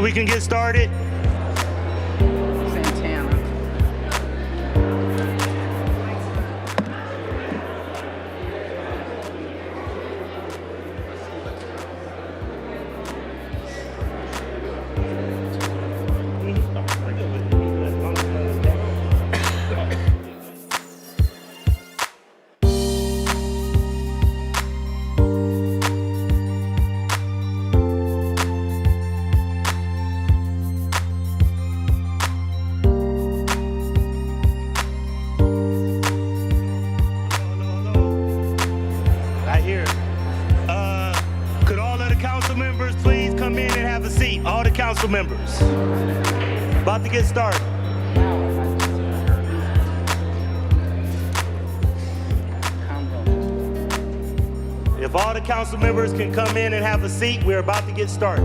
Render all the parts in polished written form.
we can get started. Santana. Right here. Could all of the council members please come in and have a seat? All the council members. About to get started. If all the council members can come in and have a seat, we're about to get started.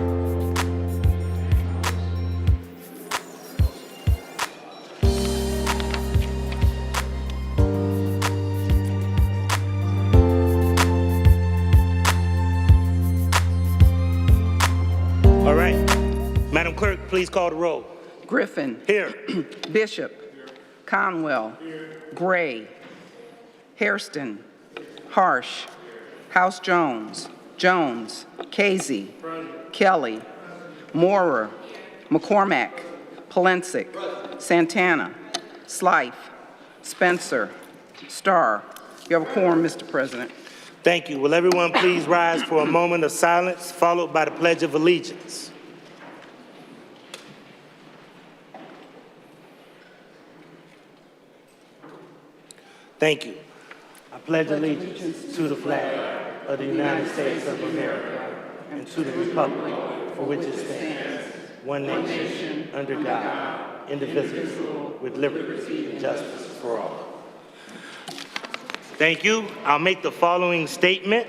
All right. Madam Clerk, please call the roll. Griffin. Here. Bishop. Conwell. Gray. Hairston. Harsh. House Jones. Jones. Casey. Kelly. Moorer. McCormack. Polensik. Santana. Slife. Spencer. Starr. You have a quorum, Mr. President. Thank you. Will everyone please rise for a moment of silence, followed by the Pledge of Allegiance. Thank you. I pledge allegiance to the flag of the United States of America and to the republic for which it stands, one nation, under God, indivisible, with liberty and justice for all. Thank you. I'll make the following statement,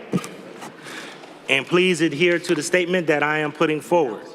and please adhere to the statement that I am putting forward.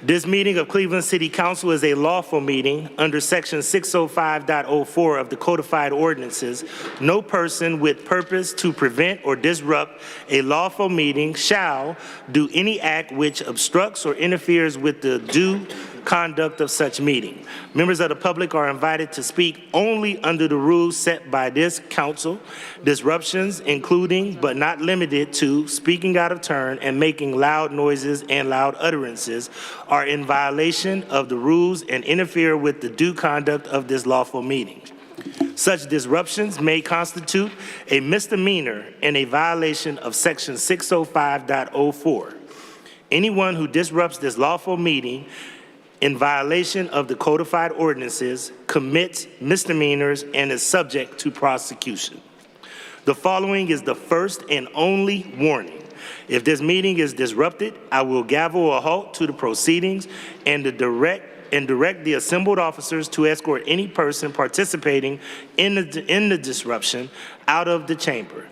This meeting of Cleveland City Council is a lawful meeting under Section 605.04 of the Codified Ordinances. No person with purpose to prevent or disrupt a lawful meeting shall do any act which obstructs or interferes with the due conduct of such meeting. Members of the public are invited to speak only under the rules set by this council. Disruptions, including but not limited to speaking out of turn and making loud noises and loud utterances, are in violation of the rules and interfere with the due conduct of this lawful meeting. Such disruptions may constitute a misdemeanor and a violation of Section 605.04. Anyone who disrupts this lawful meeting in violation of the codified ordinances commits misdemeanors and is subject to prosecution. The following is the first and only warning. If this meeting is disrupted, I will gavel a halt to the proceedings and direct the assembled officers to escort any person participating in the disruption out of the chamber.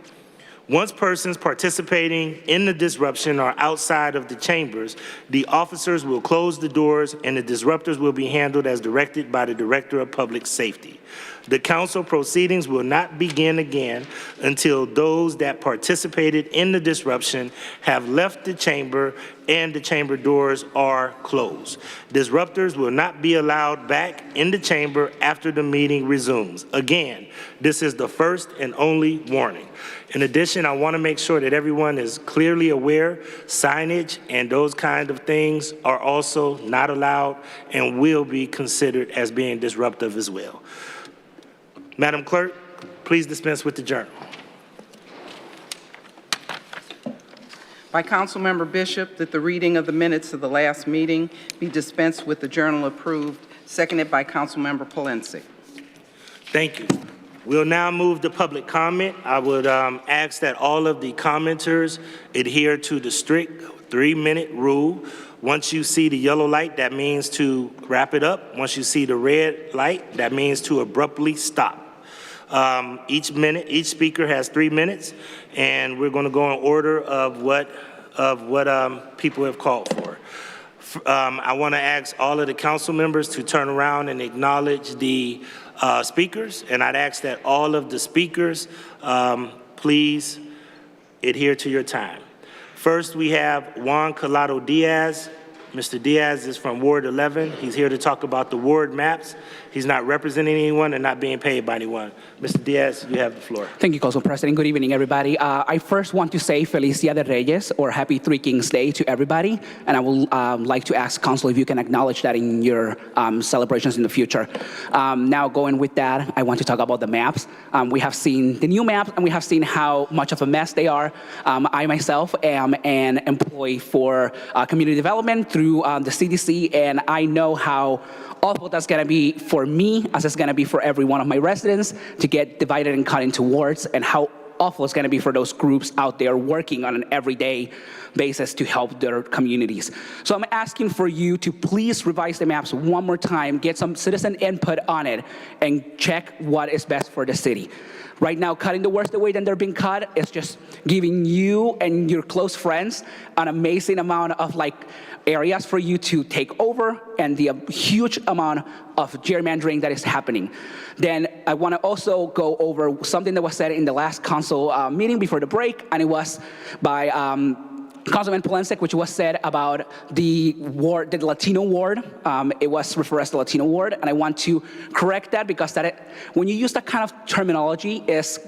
Once persons participating in the disruption are outside of the chambers, the officers will close the doors and the disruptors will be handled as directed by the Director of Public Safety. The council proceedings will not begin again until those that participated in the disruption have left the chamber and the chamber doors are closed. Disruptors will not be allowed back in the chamber after the meeting resumes. Again, this is the first and only warning. In addition, I want to make sure that everyone is clearly aware signage and those kind of things are also not allowed and will be considered as being disruptive as well. Madam Clerk, please dispense with the journal. By Councilmember Bishop, that the reading of the minutes of the last meeting be dispensed with the journal approved, seconded by Councilmember Polensik. Thank you. We'll now move to public comment. I would ask that all of the commenters adhere to the strict 3-minute rule. Once you see the yellow light, that means to wrap it up. Once you see the red light, that means to abruptly stop. Each speaker has 3 minutes, and we're going to go in order of what people have called for. I want to ask all of the council members to turn around and acknowledge the speakers, and I'd ask that all of the speakers please adhere to your time. First, we have Juan Collado Diaz. Mr. Diaz is from Ward 11. He's here to talk about the ward maps. He's not representing anyone and not being paid by anyone. Mr. Diaz, you have the floor. Thank you, Council President. Good evening, everybody. I first want to say Felicia de Reyes, or Happy Three Kings Day to everybody. And I would like to ask Council if you can acknowledge that in your celebrations in the future. Now, going with that, I want to talk about the maps. We have seen the new maps, and we have seen how much of a mess they are. I myself am an employee for community development through the CDC, and I know how awful that's going to be for me, as it's going to be for every one of my residents, to get divided and cut into wards, and how awful it's going to be for those groups out there working on an everyday basis to help their communities. So I'm asking for you to please revise the maps one more time, get some citizen input on it, and check what is best for the city. Right now, cutting the words the way that they're being cut is just giving you and your close friends an amazing amount of areas for you to take over, and the huge amount of gerrymandering that is happening. Then I want to also go over something that was said in the last council meeting before the break, and it was by Councilman Polensek, which was said about the ward, the Latino ward. It was referred as the Latino ward, and I want to correct that, because when you use that kind of terminology, is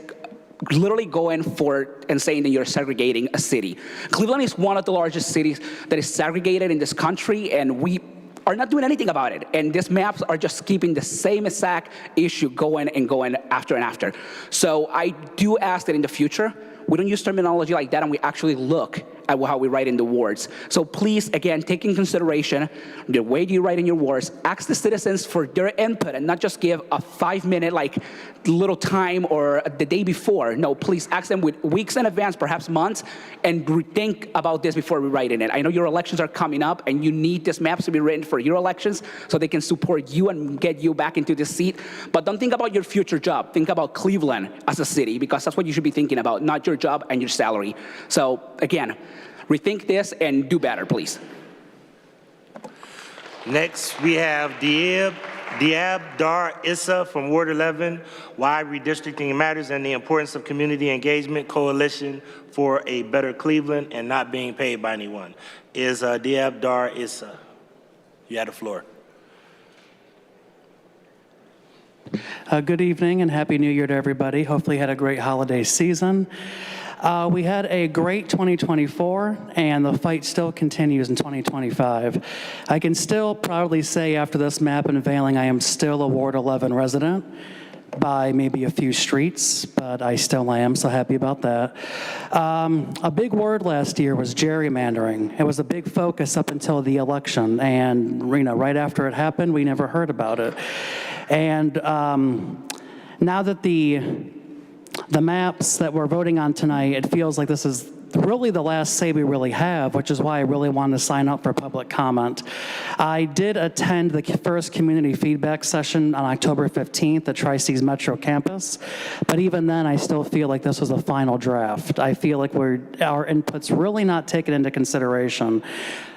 literally going for and saying that you're segregating a city. Cleveland is one of the largest cities that is segregated in this country, and we are not doing anything about it. And these maps are just keeping the same exact issue going and going after and after. So I do ask that in the future, we don't use terminology like that, and we actually look at how we write in the wards. So please, again, take in consideration the way you write in your wards. Ask the citizens for their input, and not just give a 5-minute little time or the day before. No, please ask them with weeks in advance, perhaps months, and think about this before we write in it. I know your elections are coming up, and you need these maps to be written for your elections so they can support you and get you back into this seat. But don't think about your future job. Think about Cleveland as a city, because that's what you should be thinking about, not your job and your salary. So again, rethink this and do better, please. Next, we have Diab Dar Issa from Ward 11, Why Redistricting Matters and the Importance of Community Engagement Coalition for a Better Cleveland and Not Being Paid by Anyone. Is Diab Dar Issa? You have the floor. Good evening and Happy New Year to everybody. Hopefully you had a great holiday season. We had a great 2024, and the fight still continues in 2025. I can still proudly say after this map unveiling, I am still a Ward 11 resident by maybe a few streets, but I still am, so happy about that. A big word last year was gerrymandering. It was a big focus up until the election, and right after it happened, we never heard about it. And now that the maps that we're voting on tonight, it feels like this is really the last say we really have, which is why I really wanted to sign up for public comment. I did attend the first community feedback session on October 15th at Tri-Cities Metro Campus, but even then I still feel like this was a final draft. I feel like our input's really not taken into consideration.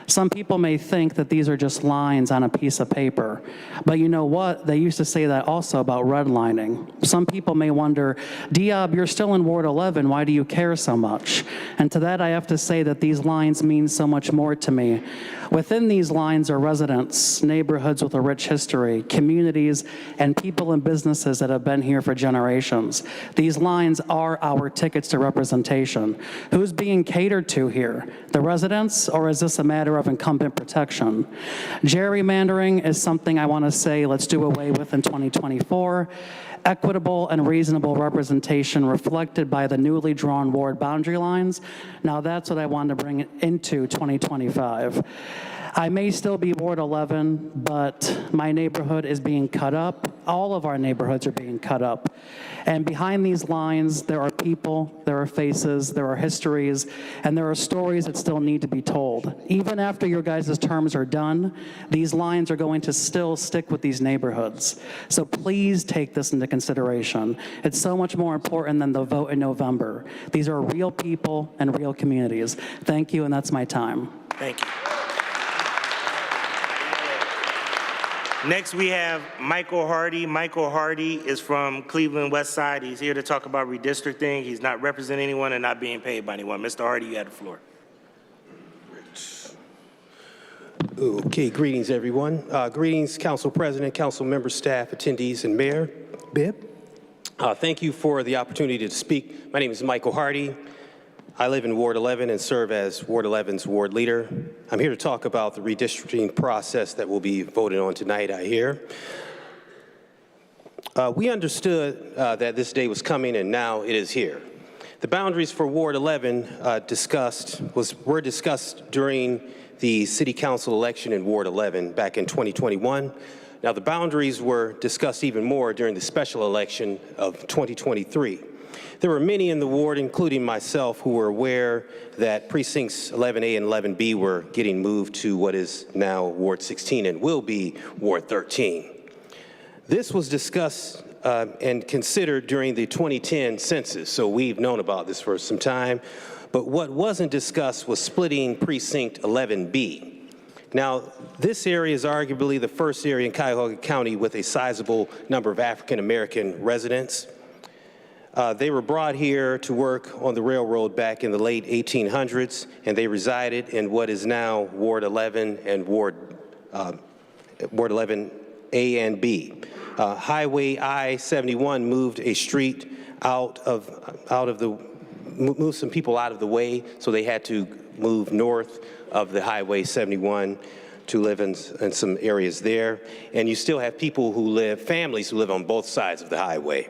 Some people may think that these are just lines on a piece of paper, but you know what? They used to say that also about redlining. Some people may wonder, Diab, you're still in Ward 11, why do you care so much? And to that I have to say that these lines mean so much more to me. Within these lines are residents, neighborhoods with a rich history, communities, and people and businesses that have been here for generations. These lines are our tickets to representation. Who's being catered to here? The residents, or is this a matter of incumbent protection? Gerrymandering is something I want to say let's do away with in 2024. Equitable and reasonable representation reflected by the newly drawn ward boundary lines. Now that's what I want to bring into 2025. I may still be Ward 11, but my neighborhood is being cut up. All of our neighborhoods are being cut up. And behind these lines, there are people, there are faces, there are histories, and there are stories that still need to be told. Even after your guys' terms are done, these lines are going to still stick with these neighborhoods. So please take this into consideration. It's so much more important than the vote in November. These are real people and real communities. Thank you, and that's my time. Thank you. Next, we have Michael Hardy. Michael Hardy is from Cleveland West Side. He's here to talk about redistricting. He's not representing anyone and not being paid by anyone. Mr. Hardy, you have the floor. Okay, greetings, everyone. Greetings, Council President, Council members, staff, attendees, and Mayor Bibb. Thank you for the opportunity to speak. My name is Michael Hardy. I live in Ward 11 and serve as Ward 11's ward leader. I'm here to talk about the redistricting process that will be voted on tonight, I hear. We understood that this day was coming, and now it is here. The boundaries for Ward 11 were discussed during the City Council election in Ward 11 back in 2021. Now, the boundaries were discussed even more during the special election of 2023. There were many in the ward, including myself, who were aware that precincts 11A and 11B were getting moved to what is now Ward 16 and will be Ward 13. This was discussed and considered during the 2010 census, so we've known about this for some time. But what wasn't discussed was splitting precinct 11B. Now, this area is arguably the first area in Cuyahoga County with a sizable number of African-American residents. They were brought here to work on the railroad back in the late 1800s, and they resided in what is now Ward 11 and Ward 11A and B. Highway I-71 moved a street moved some people out of the way, so they had to move north of the Highway 71 to live in some areas there. And you still have families who live on both sides of the highway.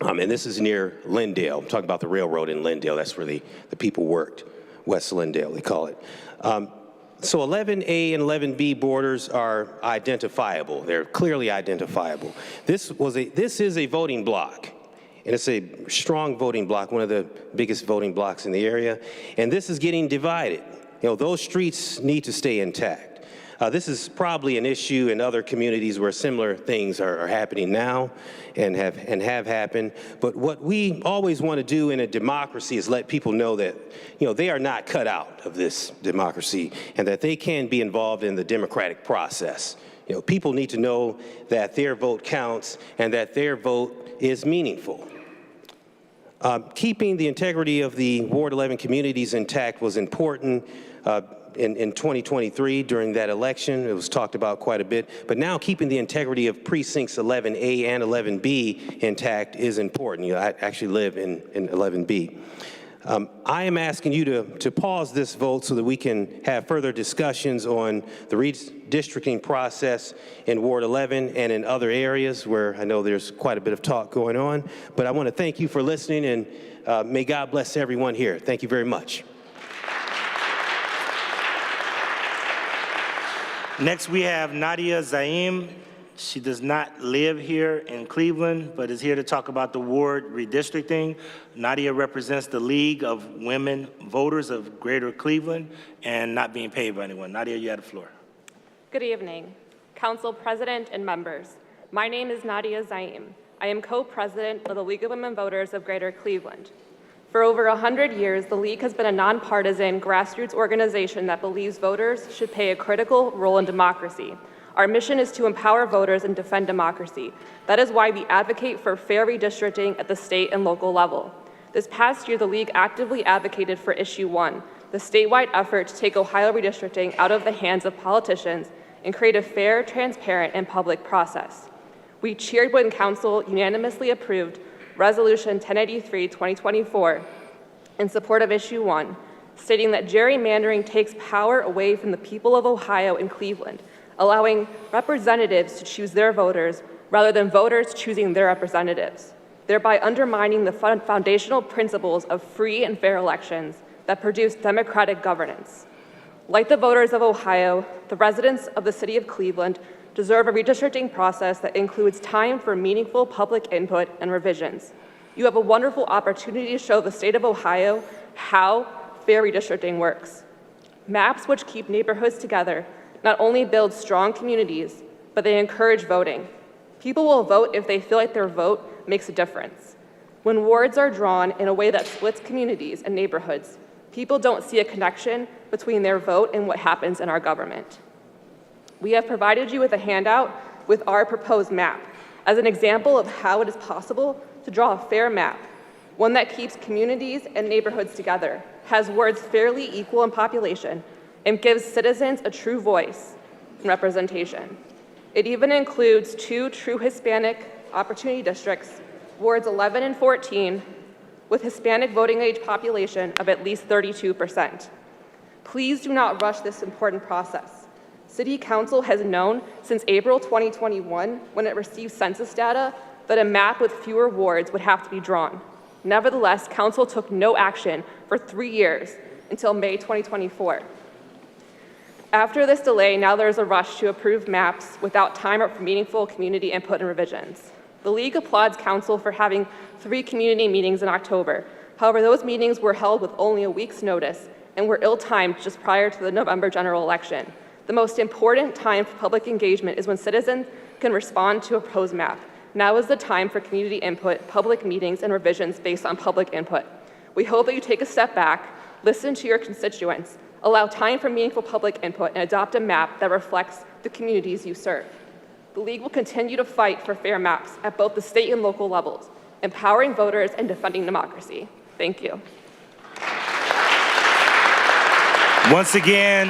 And this is near Lindale. I'm talking about the railroad in Lindale. That's where the people worked, West Lindale, they call it. So 11A and 11B borders are identifiable. They're clearly identifiable. This is a voting block. And it's a strong voting block, one of the biggest voting blocks in the area. And this is getting divided. Those streets need to stay intact. This is probably an issue in other communities where similar things are happening now and have happened. But what we always want to do in a democracy is let people know that, they are not cut out of this democracy and that they can be involved in the democratic process. People need to know that their vote counts and that their vote is meaningful. Keeping the integrity of the Ward 11 communities intact was important in 2023 during that election. It was talked about quite a bit. But now keeping the integrity of precincts 11A and 11B intact is important. I actually live in 11B. I am asking you to pause this vote so that we can have further discussions on the redistricting process in Ward 11 and in other areas where I know there's quite a bit of talk going on. But I want to thank you for listening, and may God bless everyone here. Thank you very much. Next, we have Nadia Zaim. She does not live here in Cleveland, but is here to talk about the ward redistricting. Nadia represents the League of Women Voters of Greater Cleveland and not being paid by anyone. Nadia, you have the floor. Good evening, Council President and members. My name is Nadia Zaim. I am co-president of the League of Women Voters of Greater Cleveland. For over 100 years, the League has been a nonpartisan grassroots organization that believes voters should play a critical role in democracy. Our mission is to empower voters and defend democracy. That is why we advocate for fair redistricting at the state and local level. This past year, the League actively advocated for Issue 1, the statewide effort to take Ohio redistricting out of the hands of politicians and create a fair, transparent, and public process. We cheered when Council unanimously approved Resolution 1083-2024 in support of Issue 1, stating that gerrymandering takes power away from the people of Ohio and Cleveland, allowing representatives to choose their voters rather than voters choosing their representatives, thereby undermining the foundational principles of free and fair elections that produce democratic governance. Like the voters of Ohio, the residents of the city of Cleveland deserve a redistricting process that includes time for meaningful public input and revisions. You have a wonderful opportunity to show the state of Ohio how fair redistricting works. Maps which keep neighborhoods together not only build strong communities, but they encourage voting. People will vote if they feel like their vote makes a difference. When wards are drawn in a way that splits communities and neighborhoods, people don't see a connection between their vote and what happens in our government. We have provided you with a handout with our proposed map as an example of how it is possible to draw a fair map, one that keeps communities and neighborhoods together, has wards fairly equal in population, and gives citizens a true voice and representation. It even includes 2 true Hispanic opportunity districts, wards 11 and 14, with Hispanic voting age population of at least 32%. Please do not rush this important process. City Council has known since April 2021, when it received census data, that a map with fewer wards would have to be drawn. Nevertheless, Council took no action for 3 years until May 2024. After this delay, now there is a rush to approve maps without time for meaningful community input and revisions. The League applauds Council for having 3 community meetings in October. However, those meetings were held with only a week's notice and were ill-timed just prior to the November general election. The most important time for public engagement is when citizens can respond to a proposed map. Now is the time for community input, public meetings, and revisions based on public input. We hope that you take a step back, listen to your constituents, allow time for meaningful public input, and adopt a map that reflects the communities you serve. The League will continue to fight for fair maps at both the state and local levels, empowering voters and defending democracy. Thank you. Once again,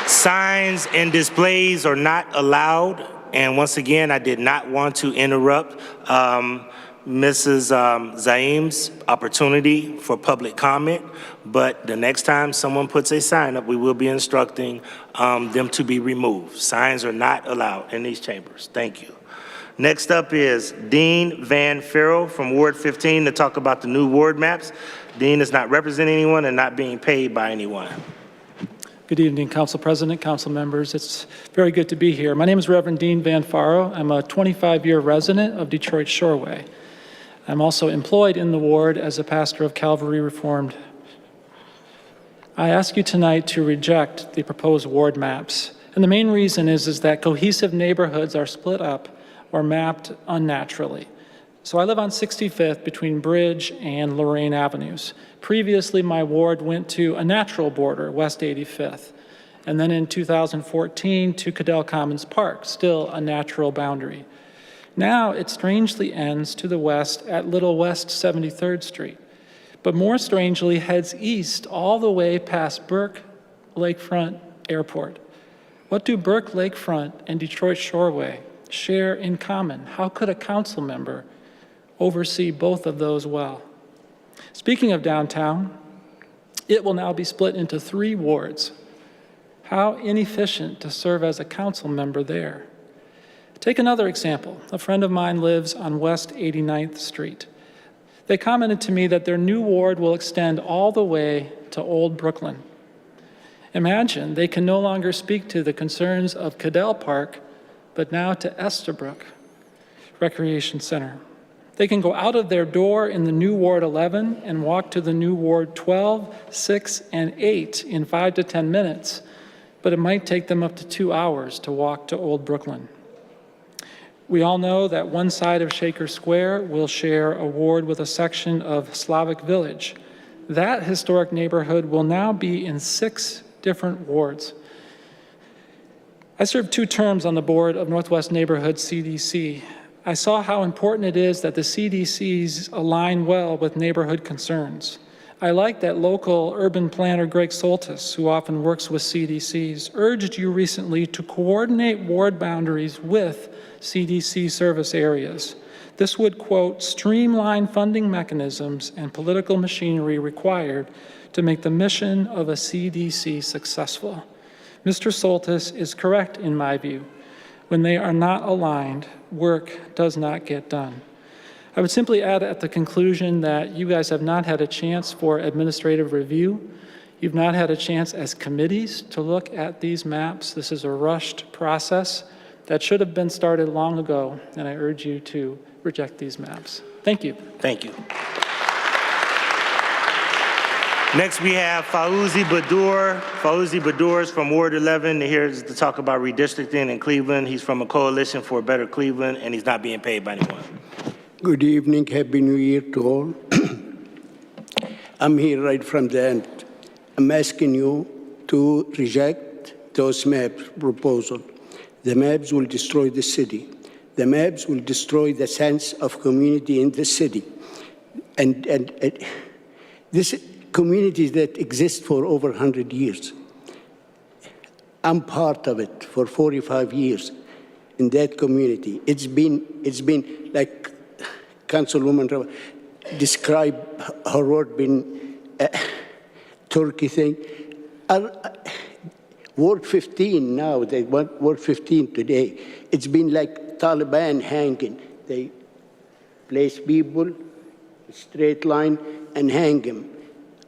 signs and displays are not allowed. And once again, I did not want to interrupt Mrs. Zaim's opportunity for public comment, but the next time someone puts a sign up, we will be instructing them to be removed. Signs are not allowed in these chambers. Thank you. Next up is Dean Van Farrell from Ward 15 to talk about the new ward maps. Dean is not representing anyone and not being paid by anyone. Good evening, Council President, Council members. It's very good to be here. My name is Reverend Dean Van Farrow. I'm a 25-year resident of Detroit Shoreway. I'm also employed in the ward as a pastor of Calvary Reformed. I ask you tonight to reject the proposed ward maps. And the main reason is that cohesive neighborhoods are split up or mapped unnaturally. So I live on 65th between Bridge and Lorraine Avenues. Previously, my ward went to a natural border, West 85th. And then in 2014 to Cadell Commons Park, still a natural boundary. Now it strangely ends to the west at Little West 73rd Street, but more strangely heads east all the way past Burke Lakefront Airport. What do Burke Lakefront and Detroit Shoreway share in common? How could a council member oversee both of those well? Speaking of downtown, it will now be split into 3 wards. How inefficient to serve as a council member there. Take another example. A friend of mine lives on West 89th Street. They commented to me that their new ward will extend all the way to Old Brooklyn. Imagine they can no longer speak to the concerns of Cadell Park, but now to Estabrook Recreation Center. They can go out of their door in the new Ward 11 and walk to the new Ward 12, 6, and 8 in 5 to 10 minutes, but it might take them up to 2 hours to walk to Old Brooklyn. We all know that one side of Shaker Square will share a ward with a section of Slavic Village. That historic neighborhood will now be in 6 different wards. I served 2 terms on the board of Northwest Neighborhood CDC. I saw how important it is that the CDCs align well with neighborhood concerns. I like that local urban planner Greg Soltis, who often works with CDCs, urged you recently to coordinate ward boundaries with CDC service areas. This would, quote, streamline funding mechanisms and political machinery required to make the mission of a CDC successful. Mr. Soltis is correct in my view. When they are not aligned, work does not get done. I would simply add at the conclusion that you guys have not had a chance for administrative review. You've not had a chance as committees to look at these maps. This is a rushed process that should have been started long ago, and I urge you to reject these maps. Thank you. Thank you. Next, we have Fauzi Badur. Fauzi Badur is from Ward 11. Here to talk about redistricting in Cleveland. He's from a coalition for a better Cleveland, and he's not being paid by anyone. Good evening. Happy New Year to all. I'm here right from the end. I'm asking you to reject those maps proposal. The maps will destroy the city. The maps will destroy the sense of community in the city. And this communities that exist for over 100 years. I'm part of it for 45 years in that community. It's been like Councilwoman described her word being a Turkey thing. Ward 15 now, they want Ward 15 today. It's been like Taliban hanging. They place people, straight line, and hang them.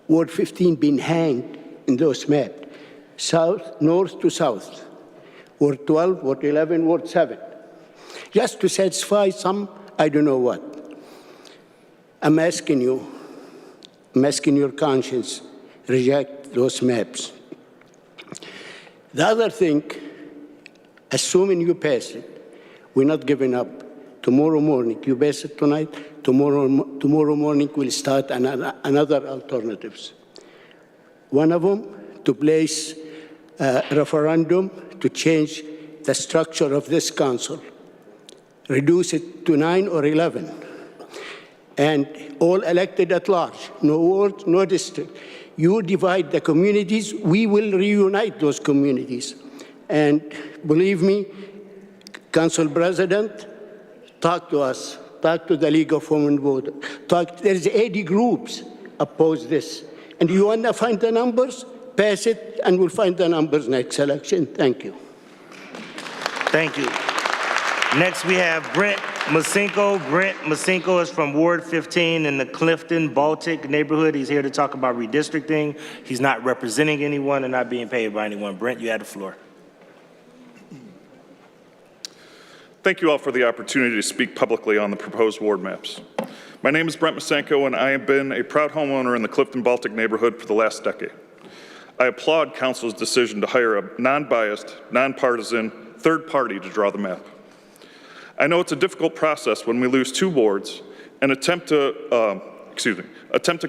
Ward 15 been hanged in those maps. South, north to south. Ward 12, Ward 11, Ward 7. Just to satisfy some, I don't know what. I'm asking your conscience, reject those maps. The other thing, assuming you pass it, we're not giving up. Tomorrow morning, you pass it tonight, tomorrow morning we'll start another alternatives. One of them, to place a referendum to change the structure of this council. Reduce it to 9 or 11. And all elected at large, no ward, no district. You divide the communities, we will reunite those communities. And believe me, Council President, talk to us, talk to the League of Women Voters. There's 80 groups oppose this. And you want to find the numbers? Pass it, and we'll find the numbers next election. Thank you. Thank you. Next, we have Brent Masenko. Brent Masenko is from Ward 15 in the Clifton Baltic neighborhood. He's here to talk about redistricting. He's not representing anyone and not being paid by anyone. Brent, you have the floor. Thank you all for the opportunity to speak publicly on the proposed ward maps. My name is Brent Masenko, and I have been a proud homeowner in the Clifton Baltic neighborhood for the last decade. I applaud Council's decision to hire a non-biased, nonpartisan third party to draw the map. I know it's a difficult process when we lose 2 wards and attempt to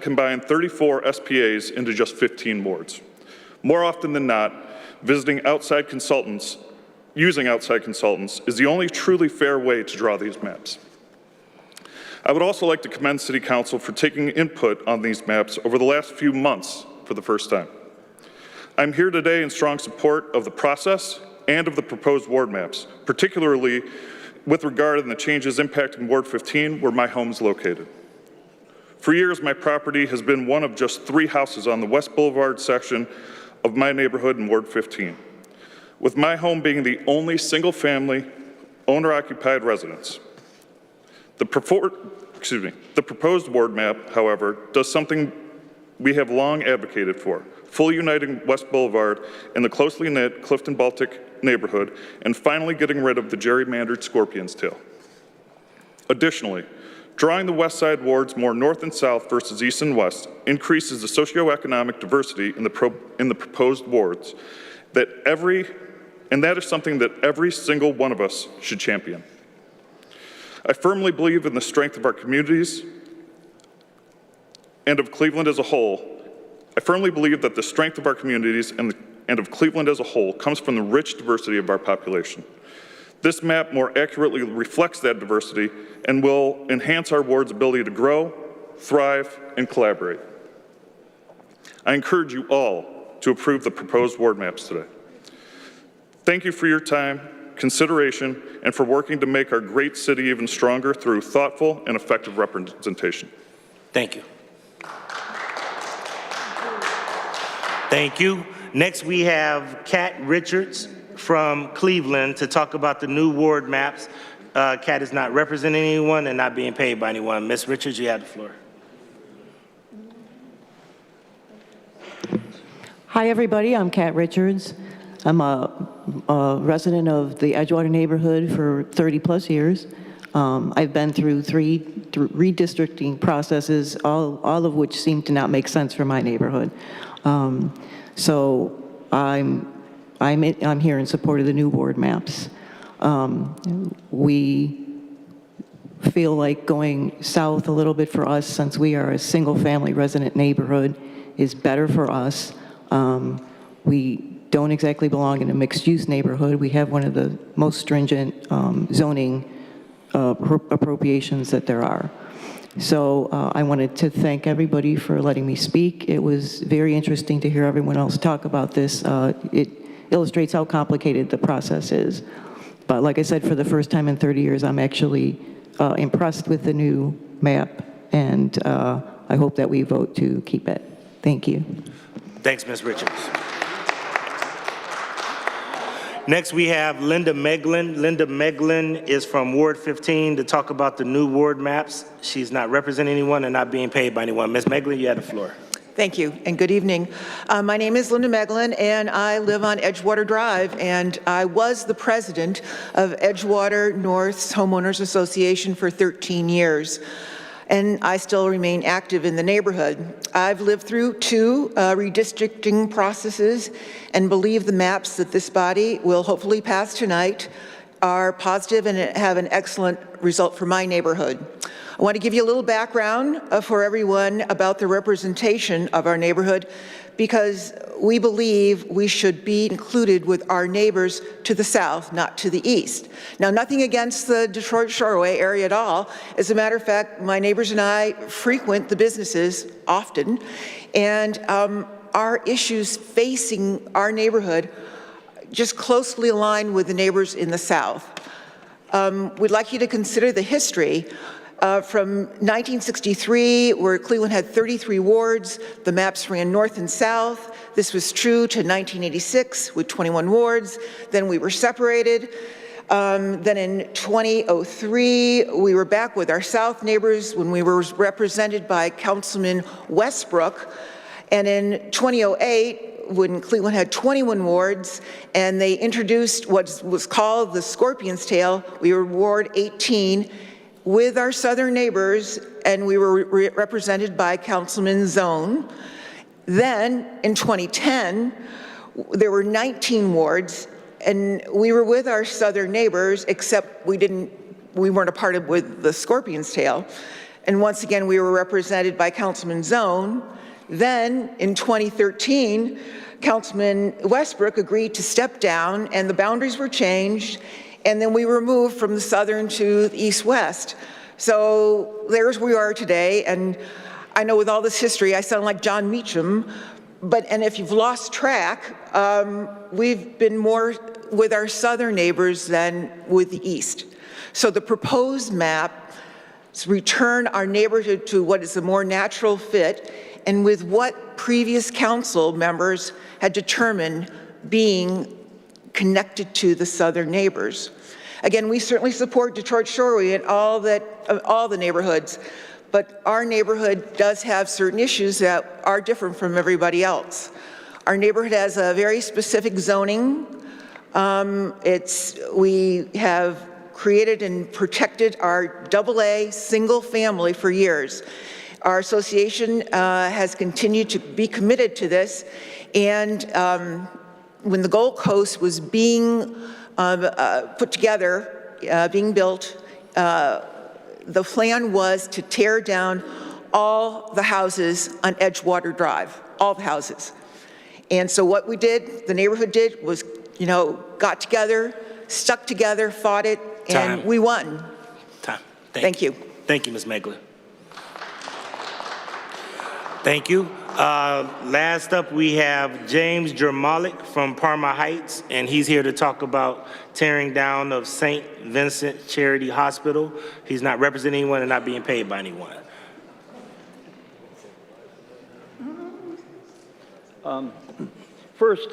combine 34 SPAs into just 15 wards. More often than not, using outside consultants is the only truly fair way to draw these maps. I would also like to commend City Council for taking input on these maps over the last few months for the first time. I'm here today in strong support of the process and of the proposed ward maps, particularly with regard to the changes impacting Ward 15, where my home is located. For years, my property has been one of just 3 houses on the West Boulevard section of my neighborhood in Ward 15, with my home being the only single-family, owner-occupied residence. The proposed ward map, however, does something we have long advocated for, fully uniting West Boulevard and the closely knit Clifton Baltic neighborhood, and finally getting rid of the gerrymandered Scorpion's Tail. Additionally, drawing the west side wards more north and south versus east and west increases the socioeconomic diversity in the proposed wards, and that is something that every single one of us should champion. I firmly believe in the strength of our communities and of Cleveland as a whole. I firmly believe that the strength of our communities and of Cleveland as a whole comes from the rich diversity of our population. This map more accurately reflects that diversity and will enhance our ward's ability to grow, thrive, and collaborate. I encourage you all to approve the proposed ward maps today. Thank you for your time, consideration, and for working to make our great city even stronger through thoughtful and effective representation. Thank you. Thank you. Next, we have Kat Richards from Cleveland to talk about the new ward maps. Kat is not representing anyone and not being paid by anyone. Ms. Richards, you have the floor. Hi, everybody. I'm Kat Richards. I'm a resident of the Edgewater neighborhood for 30-plus years. I've been through 3 redistricting processes, all of which seem to not make sense for my neighborhood. So I'm here in support of the new ward maps. We feel like going south a little bit for us, since we are a single-family resident neighborhood, is better for us. We don't exactly belong in a mixed-use neighborhood. We have one of the most stringent zoning appropriations that there are. So I wanted to thank everybody for letting me speak. It was very interesting to hear everyone else talk about this. It illustrates how complicated the process is. But like I said, for the first time in 30 years, I'm actually impressed with the new map, and I hope that we vote to keep it. Thank you. Thanks, Ms. Richards. Next, we have Linda Meglin. Linda Meglin is from Ward 15 to talk about the new ward maps. She's not representing anyone and not being paid by anyone. Ms. Meglin, you have the floor. Thank you, and good evening. My name is Linda Meglin, and I live on Edgewater Drive, and I was the president of Edgewater North's Homeowners Association for 13 years. And I still remain active in the neighborhood. I've lived through 2 redistricting processes and believe the maps that this body will hopefully pass tonight are positive and have an excellent result for my neighborhood. I want to give you a little background for everyone about the representation of our neighborhood, because we believe we should be included with our neighbors to the south, not to the east. Now, nothing against the Detroit Shoreway area at all. As a matter of fact, my neighbors and I frequent the businesses often, and our issues facing our neighborhood just closely align with the neighbors in the south. We'd like you to consider the history. From 1963, where Cleveland had 33 wards, the maps ran north and south. This was true to 1986 with 21 wards. Then we were separated. Then in 2003, we were back with our south neighbors when we were represented by Councilman Westbrook. And in 2008, when Cleveland had 21 wards, and they introduced what was called the Scorpion's Tail, we were Ward 18, with our southern neighbors, and we were represented by Councilman Zone. Then, in 2010, there were 19 wards, and we were with our southern neighbors, except we weren't a part of with the Scorpion's Tail. And once again, we were represented by Councilman Zone. Then, in 2013, Councilman Westbrook agreed to step down, and the boundaries were changed, and then we were moved from the southern to the east-west. So there's where we are today, and I know with all this history, I sound like John Meacham, and if you've lost track, we've been more with our southern neighbors than with the east. So the proposed map return our neighborhood to what is a more natural fit, and with what previous council members had determined being connected to the southern neighbors. Again, we certainly support Detroit Shoreway and all the neighborhoods, but our neighborhood does have certain issues that are different from everybody else. Our neighborhood has a very specific zoning. We have created and protected our AA single family for years. Our association has continued to be committed to this, and when the Gold Coast was being put together, being built, the plan was to tear down all the houses on Edgewater Drive, all the houses. And so what we did, the neighborhood did, was, got together, stuck together, fought it, and we won. Thank you. Thank you, Ms. Meglin. Thank you. Last up, we have James Jermalik from Parma Heights, and he's here to talk about tearing down of St. Vincent Charity Hospital. He's not representing anyone and not being paid by anyone. First,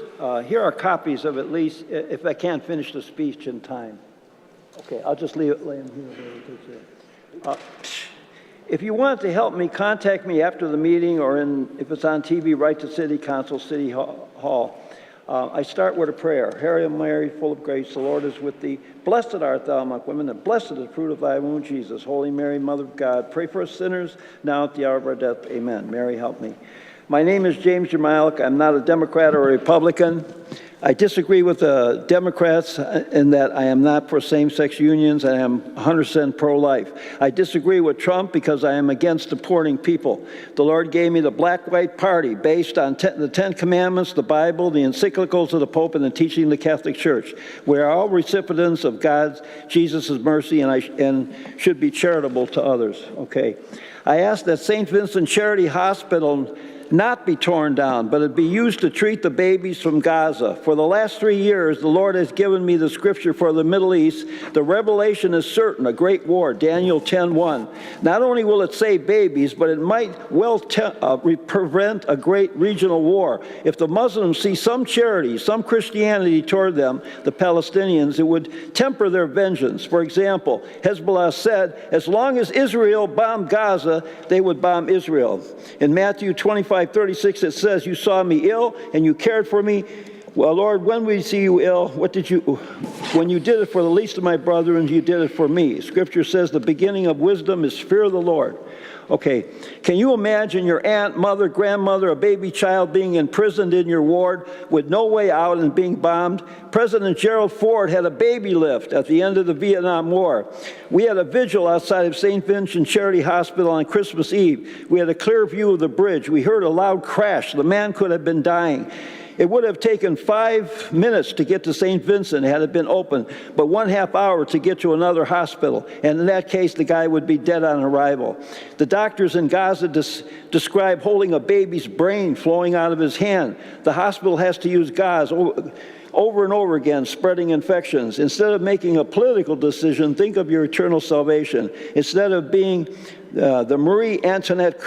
here are copies of at least, if I can't finish the speech in time. Okay, I'll just lay him here. If you want to help me, contact me after the meeting, or if it's on TV, write to City Council, City Hall. I start with a prayer. Hail Mary, full of grace, the Lord is with thee. Blessed art thou among women, and blessed is the fruit of thy womb, Jesus. Holy Mary, Mother of God, pray for us sinners, now at the hour of our death. Amen. Mary, help me. My name is James Jermalik. I'm not a Democrat or a Republican. I disagree with the Democrats in that I am not for same-sex unions. I am 100% pro-life. I disagree with Trump because I am against deporting people. The Lord gave me the black-white party based on the Ten Commandments, the Bible, the encyclicals of the Pope, and the teaching of the Catholic Church. We are all recipients of God's, Jesus' mercy, and should be charitable to others. Okay. I ask that St. Vincent Charity Hospital not be torn down, but it be used to treat the babies from Gaza. For the last 3 years, the Lord has given me the scripture for the Middle East. The revelation is certain, a great war, Daniel 10:1. Not only will it save babies, but it might well prevent a great regional war. If the Muslims see some charity, some Christianity toward them, the Palestinians, it would temper their vengeance. For example, Hezbollah said, as long as Israel bombed Gaza, they would bomb Israel. In Matthew 25:36, it says, you saw me ill and you cared for me. Well, Lord, when we see you ill, when you did it for the least of my brethren, you did it for me. Scripture says the beginning of wisdom is fear of the Lord. Okay, can you imagine your aunt, mother, grandmother, a baby child being imprisoned in your ward with no way out and being bombed? President Gerald Ford had a baby lift at the end of the Vietnam War. We had a vigil outside of St. Vincent Charity Hospital on Christmas Eve. We had a clear view of the bridge. We heard a loud crash. The man could have been dying. It would have taken 5 minutes to get to St. Vincent had it been open, but 1/2 hour to get to another hospital. And in that case, the guy would be dead on arrival. The doctors in Gaza describe holding a baby's brain flowing out of his hand. The hospital has to use gauze over and over again, spreading infections. Instead of making a political decision, think of your eternal salvation. Instead of being the Marie Antoinette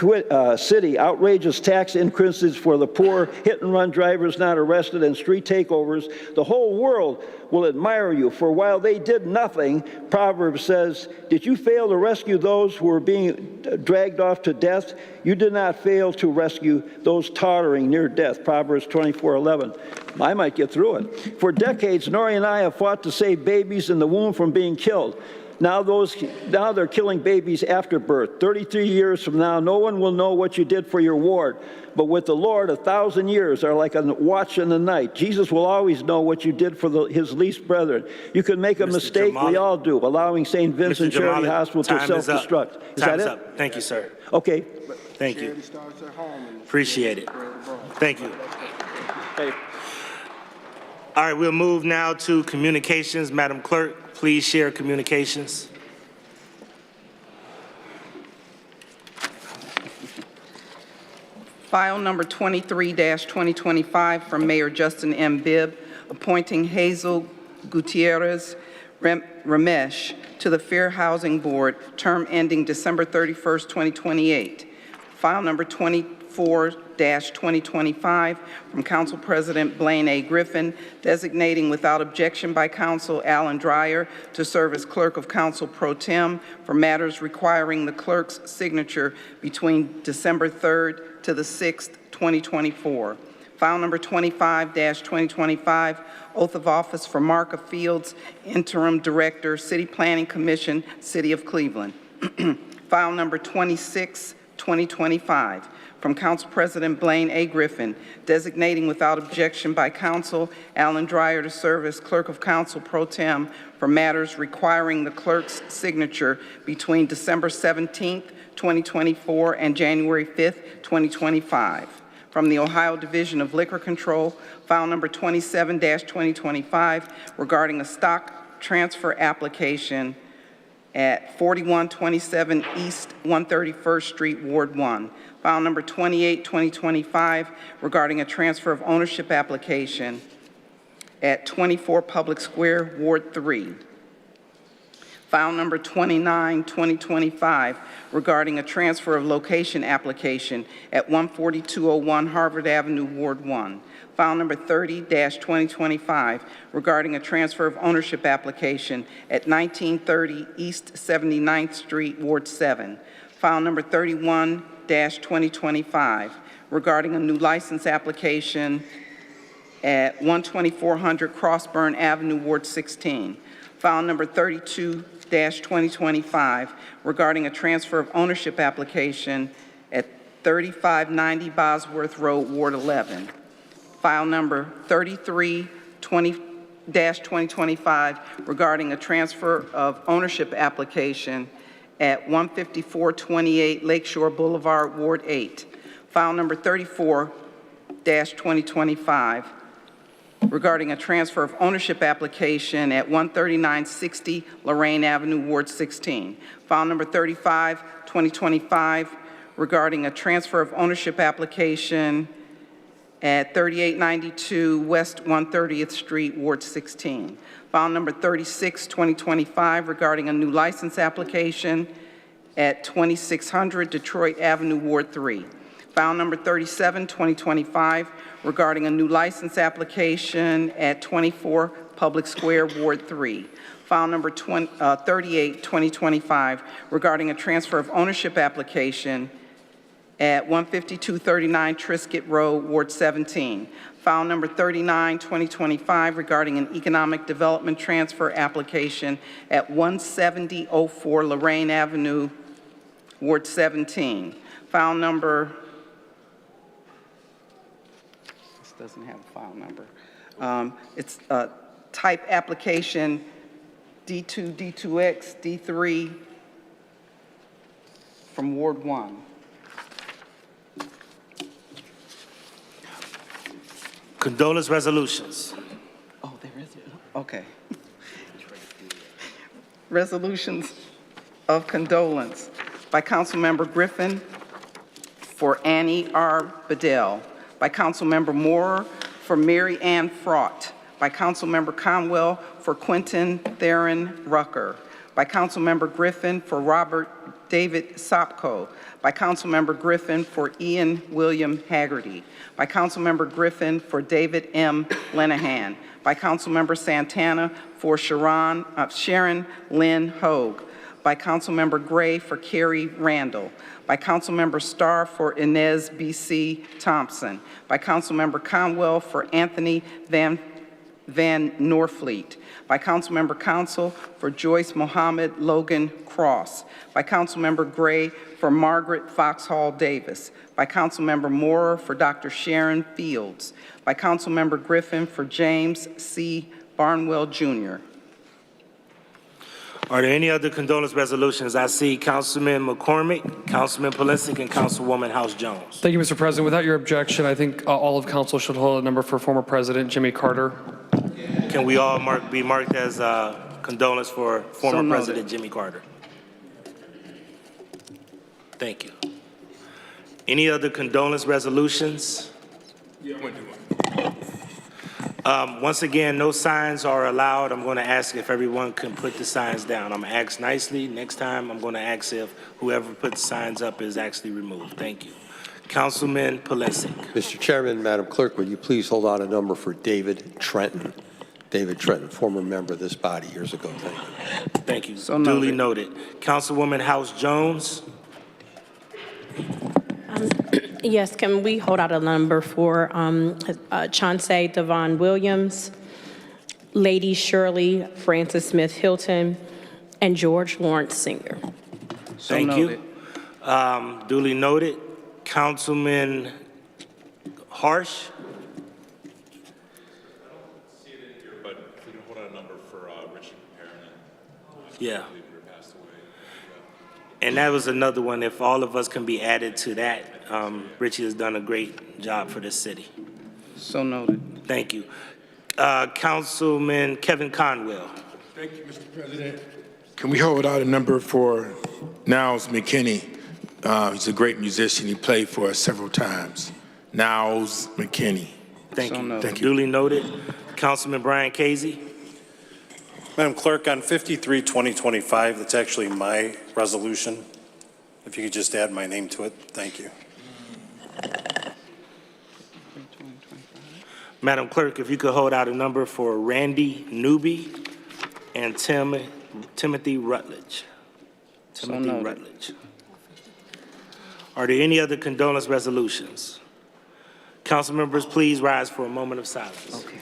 city, outrageous tax increases for the poor, hit-and-run drivers not arrested, and street takeovers, the whole world will admire you. For while they did nothing, Proverbs says, did you fail to rescue those who were being dragged off to death? You did not fail to rescue those tottering near death. Proverbs 24:11. I might get through it. For decades, Nori and I have fought to save babies in the womb from being killed. Now they're killing babies after birth. 33 years from now, no one will know what you did for your ward. But with the Lord, 1,000 years are like a watch in the night. Jesus will always know what you did for his least brethren. You can make a mistake, we all do, allowing St. Vincent Charity Hospital to self-destruct. Is that it? Up. Thank you, sir. Okay. Thank you. Appreciate it. Thank you. Hey. All right, we'll move now to communications. Madam Clerk, please share communications. File number 23-2025 from Mayor Justin M. Bibb, appointing Hazel Gutierrez Ramesh to the Fair Housing Board, term ending December 31st, 2028. File number 24-2025 from Council President Blaine A. Griffin, designating without objection by Council Alan Dreyer to serve as Clerk of Council Pro Tem for matters requiring the clerk's signature between December 3rd to the 6th, 2024. File number 25-2025, oath of office for Marka Fields, Interim Director, City Planning Commission, City of Cleveland. File number 26-2025, from Council President Blaine A. Griffin, designating without objection by Council Alan Dreyer to serve as Clerk of Council Pro Tem for matters requiring the clerk's signature between December 17th, 2024 and January 5th, 2025. From the Ohio Division of Liquor Control, file number 27-2025, regarding a stock transfer application at 4127 East 131st Street, Ward 1. File number 28-2025, regarding a transfer of ownership application at 24 Public Square, Ward 3. File number 29-2025, regarding a transfer of location application at 14201 Harvard Avenue, Ward 1. File number 30-2025, regarding a transfer of ownership application at 1930 East 79th Street, Ward 7. File number 31-2025, regarding a new license application at 12400 Crossburn Avenue, Ward 16. File number 32-2025, regarding a transfer of ownership application at 3590 Bosworth Road, Ward 11. File number 33 20-2025 regarding a transfer of ownership application at 15428 Lakeshore Boulevard, Ward 8. File number 34-2025 regarding a transfer of ownership application at 13960 Lorraine Avenue, Ward 16. File number 35-2025 regarding a transfer of ownership application at 3892 West 130th Street, Ward 16. File number 36-2025 regarding a new license application at 2600 Detroit Avenue, Ward 3. File number 37-2025 regarding a new license application at 24 Public Square, Ward 3. File number 38-2025 regarding a transfer of ownership application at 15239 Triscuit Road, Ward 17. File number 39-2025 regarding an economic development transfer application at 17004 Lorraine Avenue, Ward 17. File number, this doesn't have a file number. It's type application D2, D2X, D3 from Ward 1. Condolence resolutions. Oh, there is, okay. Resolutions of condolence by Councilmember Griffin for Annie R. Bedell, by Councilmember Moore for Mary Ann Fraught, by Councilmember Conwell for Quentin Theron Rucker, by Councilmember Griffin for Robert David Sopko, by Councilmember Griffin for Ian William Haggerty, by Councilmember Griffin for David M. Lenahan, by Councilmember Santana for Sharon Lynn Hogue, by Councilmember Gray for Carrie Randall, by Councilmember Starr for Inez B.C. Thompson, by Councilmember Conwell for Anthony Van Norfleet, by Councilmember Council for Joyce Mohammed Logan Cross, by Councilmember Gray for Margaret Foxhall Davis, by Councilmember Moore for Dr. Sharon Fields, by Councilmember Griffin for James C. Barnwell, Jr. Are there any other condolence resolutions? I see Councilman McCormick, Councilman Pulisic, and Councilwoman House Jones. Thank you, Mr. President. Without your objection, I think all of council should hold a number for former President Jimmy Carter. Can we all be marked as condolence for former President Jimmy Carter? Thank you. Any other condolence resolutions? Once again, no signs are allowed. I'm going to ask if everyone can put the signs down. I'm going to ask nicely. Next time, I'm going to ask if whoever put the signs up is actually removed. Thank you. Councilman Pulisic. Mr. Chairman, Madam Clerk, would you please hold out a number for David Trenton? David Trenton, former member of this body years ago. Thank you. Thank you. So duly noted. Councilwoman House Jones. Yes, can we hold out a number for Chauncey Devon Williams, Lady Shirley Francis Smith Hilton, and George Lawrence Sr. Thank you. Duly noted. Councilman Harsh. Yeah. And that was another one. If all of us can be added to that, Richie has done a great job for this city. So noted. Thank you. Councilman Kevin Conwell. Thank you, Mr. President. Can we hold out a number for Niles McKinney? He's a great musician. He played for us several times. Niles McKinney. Thank you. Thank you. Duly noted. Councilman Brian Casey. Madam Clerk, on 53-2025, that's actually my resolution. If you could just add my name to it, thank you. Madam Clerk, if you could hold out a number for Randy Newby and Timothy Rutledge. Timothy Rutledge. Are there any other condolence resolutions? Council members, please rise for a moment of silence. Okay.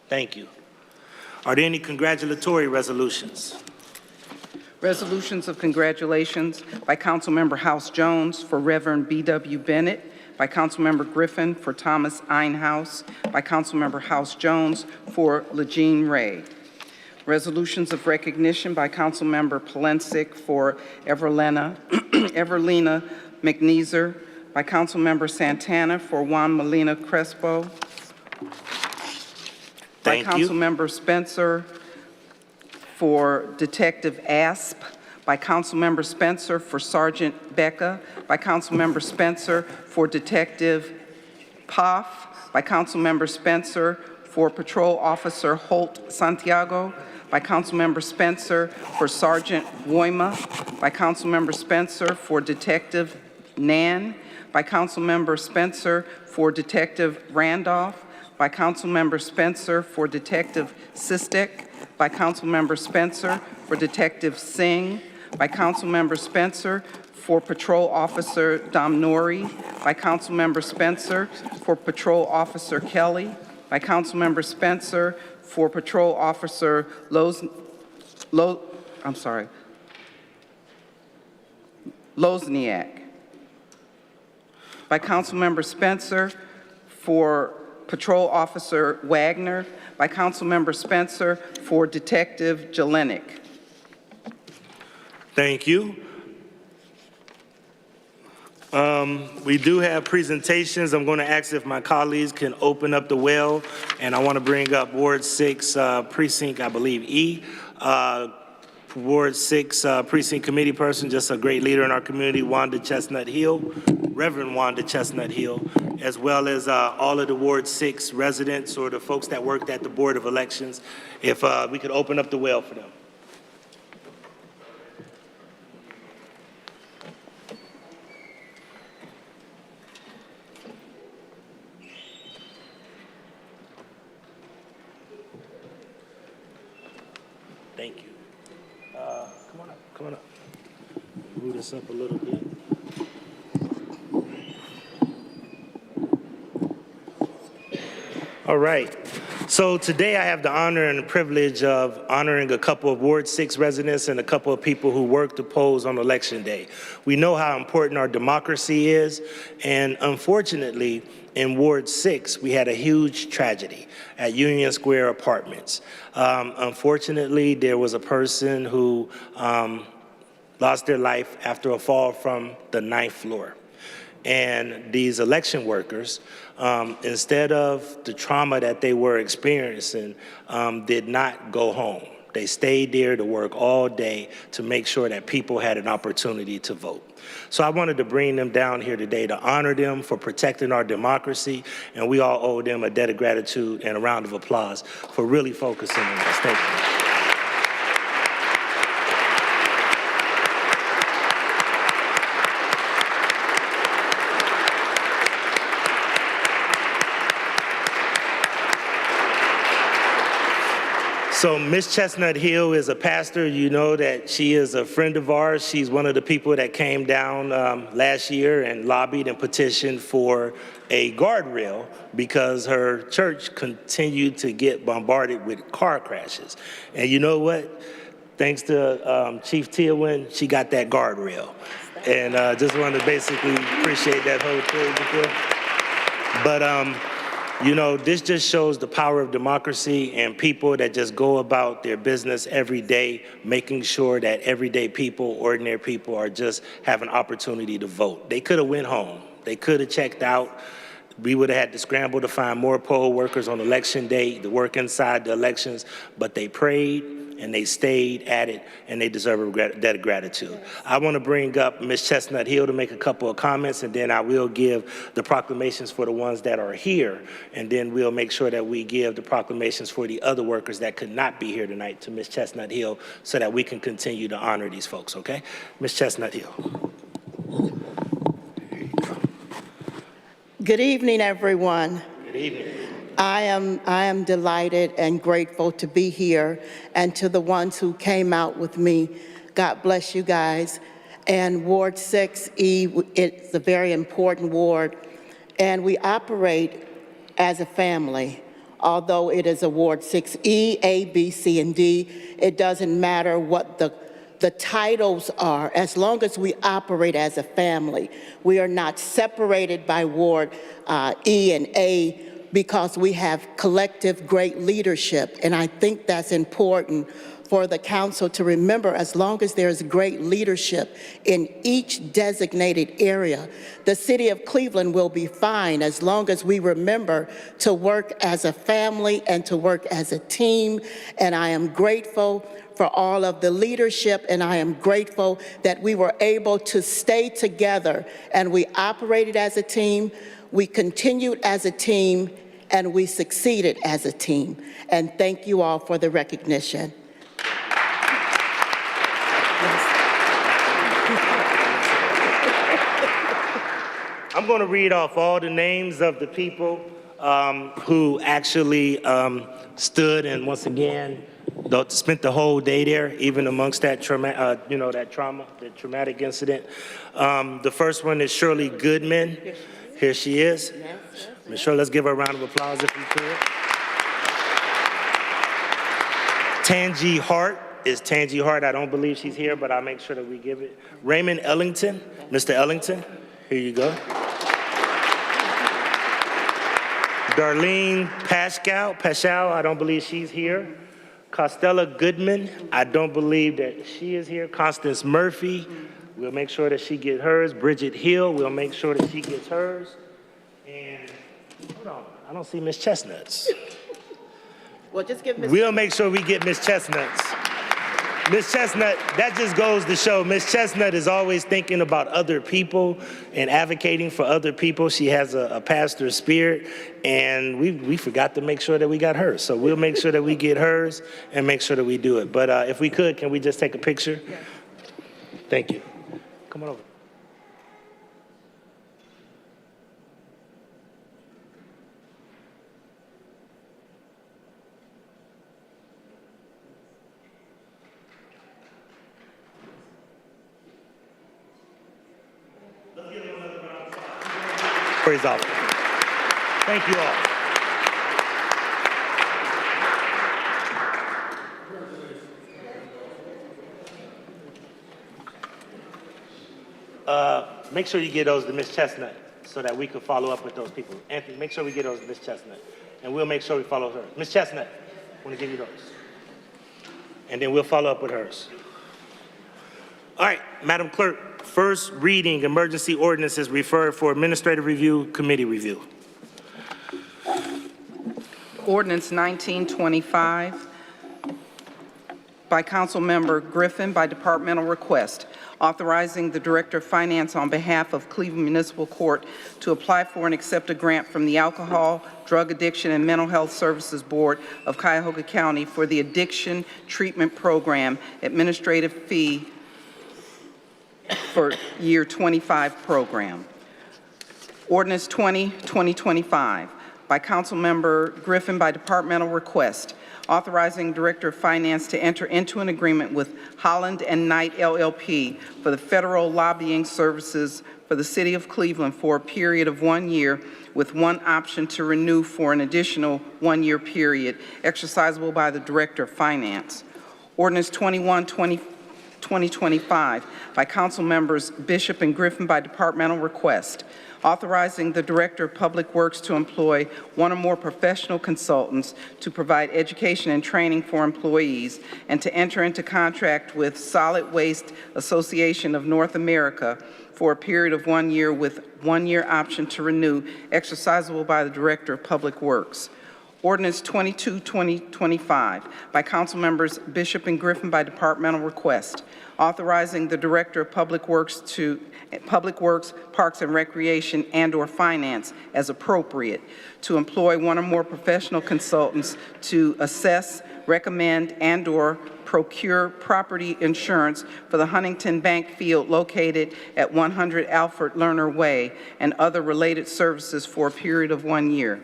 Thank you. Are there any congratulatory resolutions? Resolutions of congratulations by Councilmember House Jones for Reverend B.W. Bennett, by Councilmember Griffin for Thomas Einhaus, by Councilmember House Jones for LaJean Ray. Resolutions of recognition by Councilmember Polensik for Everlena McNeeser, by Councilmember Santana for Juan Molina Crespo, by Thank you. Councilmember Spencer for Detective Asp, by Councilmember Spencer for Sergeant Becca, by Councilmember Spencer for Detective Poff, by Councilmember Spencer for Patrol Officer Holt Santiago, by Councilmember Spencer for Sergeant Woima, by Councilmember Spencer for Detective Nan, by Councilmember Spencer for Detective Randolph, by Councilmember Spencer for Detective Sistek, by Councilmember Spencer for Detective Singh, by Councilmember Spencer for Patrol Officer Domnori, by Councilmember Spencer for Patrol Officer Kelly, by Councilmember Spencer for Patrol Officer Lozniak, by Councilmember Spencer for Patrol Officer Wagner, by Councilmember Spencer for Detective Jelinek. Thank you. We do have presentations. I'm going to ask if my colleagues can open up the well, and I want to bring up Ward 6 Precinct, I believe, E. Ward 6 Precinct Committee person, just a great leader in our community, Wanda Chestnut Hill, Reverend Wanda Chestnut Hill, as well as all of the Ward 6 residents or the folks that worked at the Board of Elections, if we could open up the well for them. Thank you. Come on up, come on up. Move this up a little bit. All right. So today I have the honor and the privilege of honoring a couple of Ward 6 residents and a couple of people who worked to polls on Election Day. We know how important our democracy is, and unfortunately, in Ward 6, we had a huge tragedy at Union Square Apartments. Unfortunately, there was a person who lost their life after a fall from the 9th floor. And these election workers, instead of the trauma that they were experiencing, did not go home. They stayed there to work all day to make sure that people had an opportunity to vote. So I wanted to bring them down here today to honor them for protecting our democracy, and we all owe them a debt of gratitude and a round of applause for really focusing on this. Thank you. So Ms. Chestnut Hill is a pastor. You know that she is a friend of ours. She's one of the people that came down last year and lobbied and petitioned for a guardrail because her church continued to get bombarded with car crashes. And you know what? Thanks to Chief Teowin, she got that guardrail. And just wanted to basically appreciate that whole thing. But you know, this just shows the power of democracy and people that just go about their business every day, making sure that everyday people, ordinary people, are just have an opportunity to vote. They could have went home. They could have checked out. We would have had to scramble to find more poll workers on election day to work inside the elections, but they prayed and they stayed at it, and they deserve a debt of gratitude. I want to bring up Ms. Chestnut Hill to make a couple of comments, and then I will give the proclamations for the ones that are here, and then we'll make sure that we give the proclamations for the other workers that could not be here tonight to Ms. Chestnut Hill so that we can continue to honor these folks, okay? Ms. Chestnut Hill. Good evening, everyone. Good evening. I am delighted and grateful to be here, and to the ones who came out with me. God bless you guys. And Ward 6E, it's a very important ward, and we operate as a family. Although it is a Ward 6E, A, B, C, and D, it doesn't matter what the the titles are, as long as we operate as a family, we are not separated by Ward E and A because we have collective great leadership. And I think that's important for the council to remember. As long as there's great leadership in each designated area, the city of Cleveland will be fine as long as we remember to work as a family and to work as a team. And I am grateful for all of the leadership, and I am grateful that we were able to stay together and we operated as a team, we continued as a team, and we succeeded as a team. And thank you all for the recognition. I'm going to read off all the names of the people who actually stood and once again spent the whole day there, even amongst that traumatic incident. The first one is Shirley Goodman. Here she is. Ms. Shirley, let's give her a round of applause if we could. Tangi Hart is Tangi Hart. I don't believe she's here, but I'll make sure that we give it. Raymond Ellington. Mr. Ellington, here you go. Darlene Paschal, I don't believe she's here. Costella Goodman, I don't believe that she is here. Constance Murphy, we'll make sure that she gets hers. Bridget Hill, we'll make sure that she gets hers. And, hold on, I don't see Miss Chestnuts. Well, just give Ms. We'll make sure we get Miss Chestnuts. Miss Chestnut, that just goes to show Miss Chestnut is always thinking about other people and advocating for other people. She has a pastor's spirit, and we forgot to make sure that we got hers. So we'll make sure that we get hers and make sure that we do it. But if we could, can we just take a picture? Yeah. Thank you. Come on over. Praise God. Thank you all. Make sure you get those to Miss Chestnut so that we can follow up with those people. Anthony, make sure we get those to Miss Chestnut, and we'll make sure we follow her. Miss Chestnut, I want to give you those, and then we'll follow up with hers. All right, Madam Clerk, first reading emergency ordinances referred for administrative review, committee review. Ordinance 1925 by Councilmember Griffin by departmental request, authorizing the Director of Finance on behalf of Cleveland Municipal Court to apply for and accept a grant from the Alcohol, Drug Addiction, and Mental Health Services Board of Cuyahoga County for the Addiction Treatment Program administrative fee for year 25 program. Ordinance 2025 by Councilmember Griffin by departmental request, authorizing Director of Finance to enter into an agreement with Holland and Knight LLP for the federal lobbying services for the City of Cleveland for a period of 1 year with one option to renew for an additional 1 year period exercisable by the Director of Finance. Ordinance 2025 by Council Members Bishop and Griffin by departmental request, authorizing the Director of Public Works to employ one or more professional consultants to provide education and training for employees and to enter into contract with Solid Waste Association of North America for a period of 1 year with 1 year option to renew exercisable by the Director of Public Works. Ordinance 2025 by Council Members Bishop and Griffin by departmental request, authorizing the Director of Public Works, Parks and Recreation, and/or Finance as appropriate to employ one or more professional consultants to assess, recommend, and/or procure property insurance for the Huntington Bank Field located at 100 Alfred Lerner Way and other related services for a period of 1 year.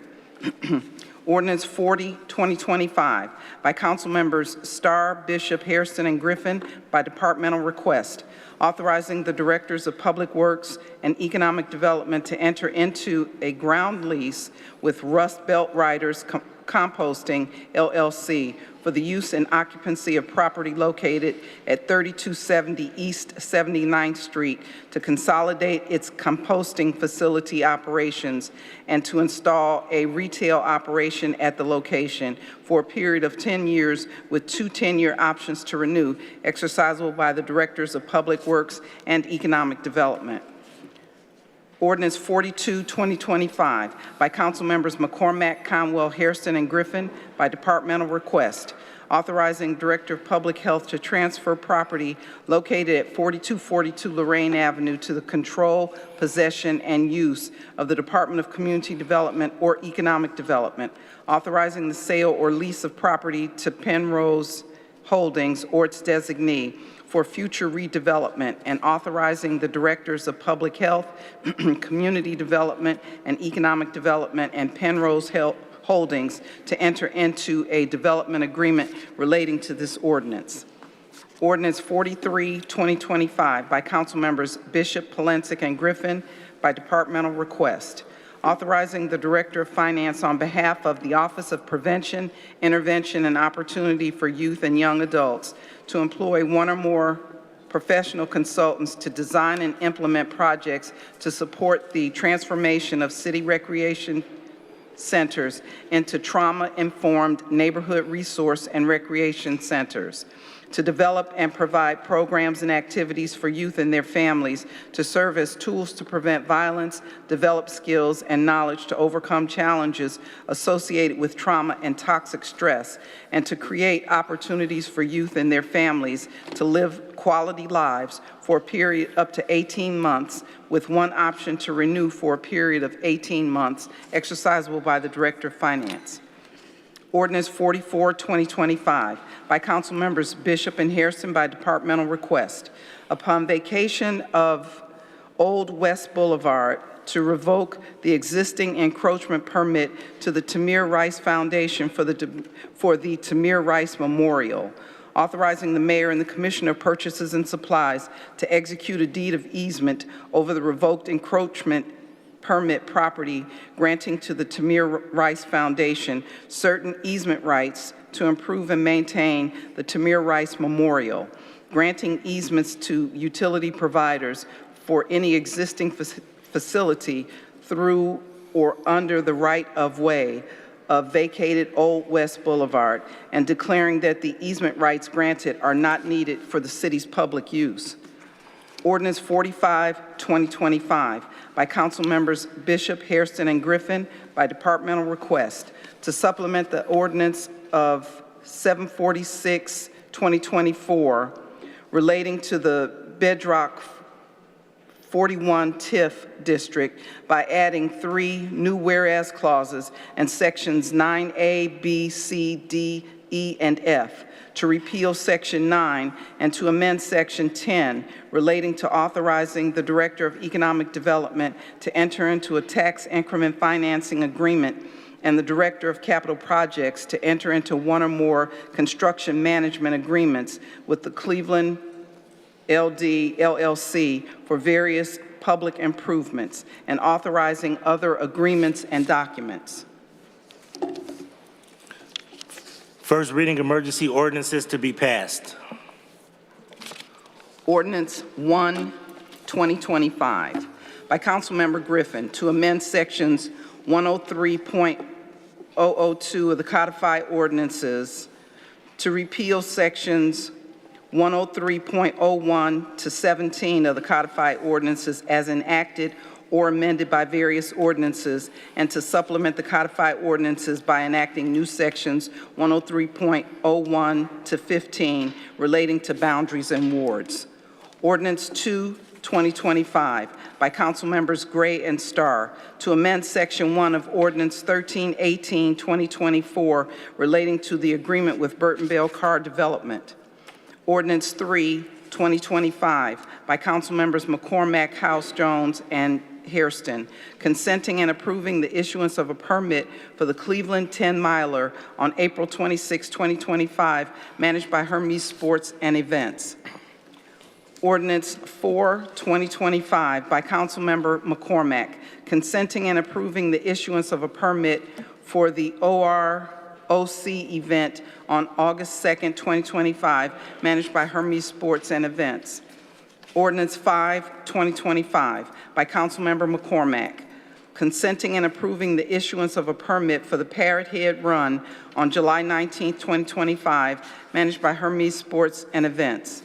Ordinance 2025 by Council Members Starr, Bishop, Hairston, and Griffin by departmental request, authorizing the Directors of Public Works and Economic Development to enter into a ground lease with Rust Belt Riders Composting, LLC, for the use and occupancy of property located at 3270 East 79th Street to consolidate its composting facility operations and to install a retail operation at the location for a period of 10 years with 2 10-year options to renew, exercisable by the Directors of Public Works and Economic Development. Ordinance 42, 2025, by Council Members McCormack, Conwell, Hairston, and Griffin, by departmental request, authorizing Director of Public Health to transfer property located at 4242 Lorraine Avenue to the control, possession, and use of the Department of Community Development or Economic Development, authorizing the sale or lease of property to Penrose Holdings or its designee for future redevelopment, and authorizing the Directors of Public Health, Community Development, and Economic Development and Penrose Holdings to enter into a development agreement relating to this ordinance. Ordinance 43, 2025, by Council Members Bishop, Polensek, and Griffin, by departmental request, authorizing the Director of Finance on behalf of the Office of Prevention, Intervention, and Opportunity for Youth and Young Adults to employ one or more professional consultants to design and implement projects to support the transformation of city recreation centers into trauma-informed neighborhood resource and recreation centers, to develop and provide programs and activities for youth and their families to serve as tools to prevent violence, develop skills and knowledge to overcome challenges associated with trauma and toxic stress, and to create opportunities for youth and their families to live quality lives for a period up to 18 months, with one option to renew for a period of 18 months, exercisable by the Director of Finance. Ordinance 44, 2025, by Council Members Bishop and Hairston, by departmental request. Upon vacation of Old West Boulevard, to revoke the existing encroachment permit to the Tamir Rice Foundation for the Tamir Rice Memorial, authorizing the mayor and the Commissioner of Purchases and Supplies to execute a deed of easement over the revoked encroachment permit property, granting to the Tamir Rice Foundation certain easement rights to improve and maintain the Tamir Rice Memorial, granting easements to utility providers for any existing facility through or under the right-of-way of vacated Old West Boulevard, and declaring that the easement rights granted are not needed for the city's public use. Ordinance 45, 2025, by Council Members Bishop, Hairston, and Griffin, by departmental request, to supplement the ordinance of 746, 2024, relating to the Bedrock 41 TIF district by adding 3 new whereas clauses and sections 9A, B, C, D, E, and F, to repeal Section 9 and to amend Section 10 relating to authorizing the Director of Economic Development to enter into a tax increment financing agreement and the Director of Capital Projects to enter into one or more construction management agreements with the Cleveland LD LLC for various public improvements, and authorizing other agreements and documents. First reading emergency ordinances to be passed. Ordinance 1, 2025, by Councilmember Griffin, to amend sections 103.002 of the codified ordinances, to repeal sections 103.01 to 17 of the codified ordinances as enacted or amended by various ordinances, and to supplement the codified ordinances by enacting new sections 103.01 to 15 relating to boundaries and wards. Ordinance 2, 2025, by Council Members Gray and Starr, to amend Section 1 of Ordinance 1318, 2024, relating to the agreement with Burtonville Car Development. Ordinance 3, 2025, by Council Members McCormack, House, Jones, and Hairston, consenting and approving the issuance of a permit for the Cleveland 10-miler on April 26, 2025, managed by Hermes Sports and Events. Ordinance 4, 2025, by Councilmember McCormack, consenting and approving the issuance of a permit for the OR OC event on August 2nd, 2025, managed by Hermes Sports and Events. Ordinance 5, 2025, by Councilmember McCormack, consenting and approving the issuance of a permit for the Parrot Head Run on July 19, 2025, managed by Hermes Sports and Events.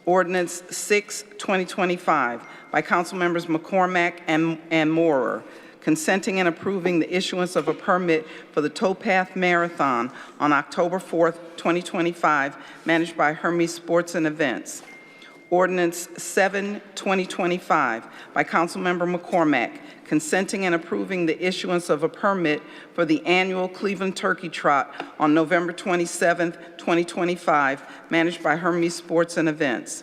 Ordinance 6, 2025, by Councilmembers McCormack and Moorer, consenting and approving the issuance of a permit for the Towpath Marathon on October 4, 2025, managed by Hermes Sports and Events. Ordinance 7, 2025, by Councilmember McCormack, consenting and approving the issuance of a permit for the annual Cleveland Turkey Trot on November 27, 2025, managed by Hermes Sports and Events.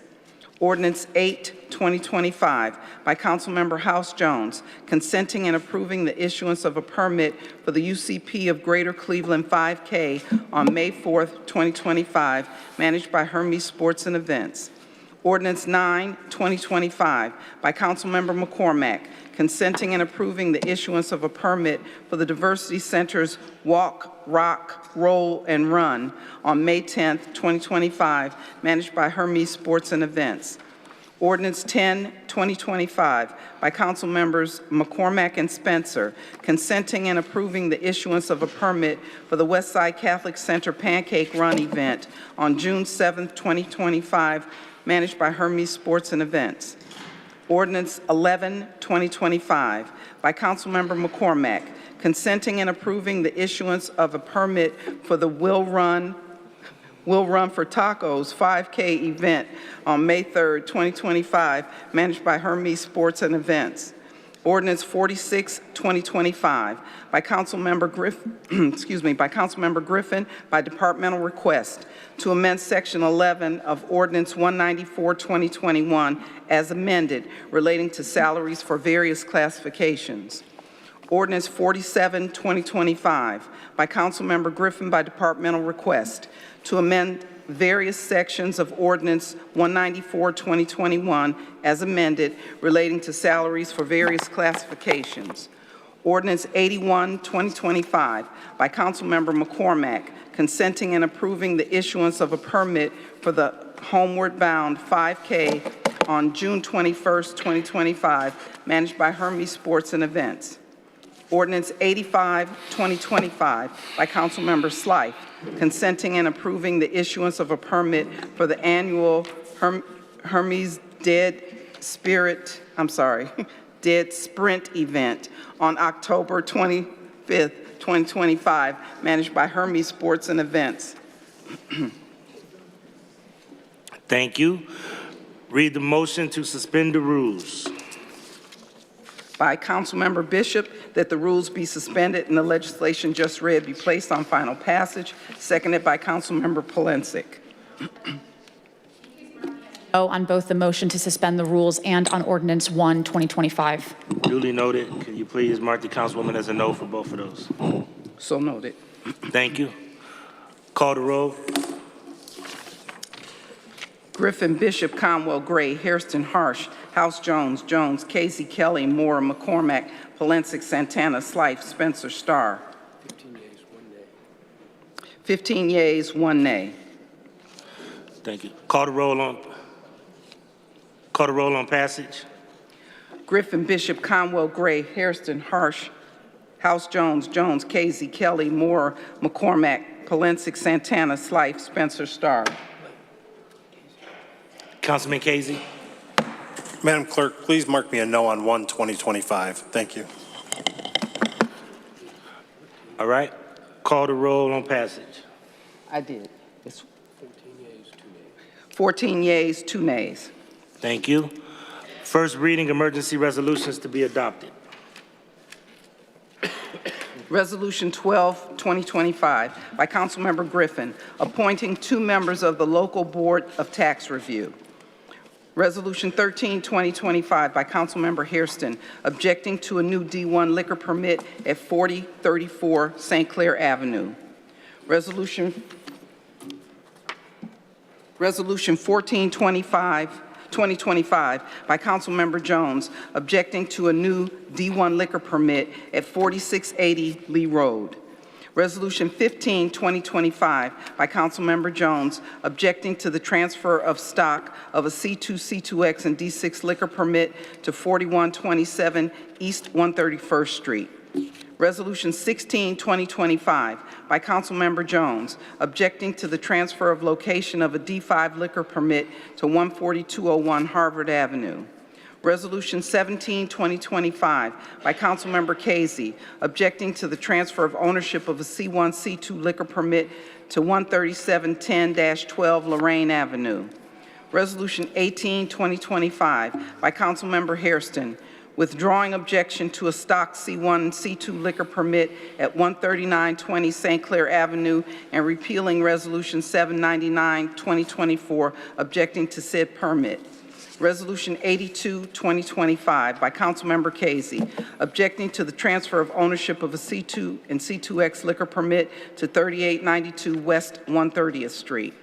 Ordinance 8, 2025, by Councilmember House Jones, consenting and approving the issuance of a permit for the UCP of Greater Cleveland 5K on May 4, 2025, managed by Hermes Sports and Events. Ordinance 9, 2025, by Councilmember McCormack, consenting and approving the issuance of a permit for the Diversity Center's Walk, Rock, Roll, and Run on May 10, 2025, managed by Hermes Sports and Events. Ordinance 10, 2025, by Councilmembers McCormack and Spencer, consenting and approving the issuance of a permit for the Westside Catholic Center Pancake Run event on June 7, 2025, managed by Hermes Sports and Events. Ordinance 11, 2025, by Councilmember McCormack, consenting and approving the issuance of a permit for the Will Run for Tacos 5K event on May 3, 2025, managed by Hermes Sports and Events. Ordinance 46, 2025, by Councilmember Griffin, by departmental request, to amend Section 11 of Ordinance 194, 2021, as amended, relating to salaries for various classifications. Ordinance 47, 2025, by Councilmember Griffin, by departmental request, to amend various sections of Ordinance 194, 2021, as amended, relating to salaries for various classifications. Ordinance 81, 2025, by Councilmember McCormack, consenting and approving the issuance of a permit for the Homeward Bound 5K on June 21, 2025, managed by Hermes Sports and Events. Ordinance 85, 2025, by Councilmember Slife, consenting and approving the issuance of a permit for the annual Hermes Dead Sprint event on October 25th, 2025, managed by Hermes Sports and Events. Thank you. Read the motion to suspend the rules. By Councilmember Bishop, that the rules be suspended and the legislation just read be placed on final passage, seconded by Councilmember Polensek. On both the motion to suspend the rules and on Ordinance 1, 2025. Duly noted. Can you please mark the councilwoman as a no for both of those? So noted. Thank you. Call the roll. Griffin, Bishop, Conwell, Gray, Hairston, Harsh, House Jones, Jones, Casey, Kelly, Moore, McCormack, Polensek, Santana, Slife, Spencer, Starr. 15 yeas, 1 nay. Thank you. Call the roll on passage. Griffin, Bishop, Conwell, Gray, Hairston, Harsh, House Jones, Jones, Casey, Kelly, Moore, McCormack, Polensek, Santana, Slife, Spencer, Starr. Councilman Casey. Madam Clerk, please mark me a no on 1, 2025. Thank you. All right. Call the roll on passage. I did. It's 14 yeas, 2 nays. Thank you. First reading emergency resolutions to be adopted. Resolution 12, 2025, by Councilmember Griffin, appointing 2 members of the Local Board of Tax Review. Resolution 13, 2025, by Councilmember Hairston, objecting to a new D1 liquor permit at 4034 St. Clair Avenue. Resolution 14, 2025, by Councilmember Jones, objecting to a new D1 liquor permit at 4680 Lee Road. Resolution 15, 2025, by Councilmember Jones, objecting to the transfer of stock of a C2, C2X, and D6 liquor permit to 4127 East 131st Street. Resolution 16, 2025, by Councilmember Jones, objecting to the transfer of location of a D5 liquor permit to 14201 Harvard Avenue. Resolution 17, 2025, by Councilmember Casey, objecting to the transfer of ownership of a C1, C2 liquor permit to 13710-12 Lorraine Avenue. Resolution 18, 2025, by Councilmember Hairston, withdrawing objection to a stock C1 and C2 liquor permit at 13920 St. Clair Avenue and repealing Resolution 799, 2024, objecting to said permit. Resolution 82, 2025, by Councilmember Casey, objecting to the transfer of ownership of a C2 and C2X liquor permit to 3892 West 130th Street.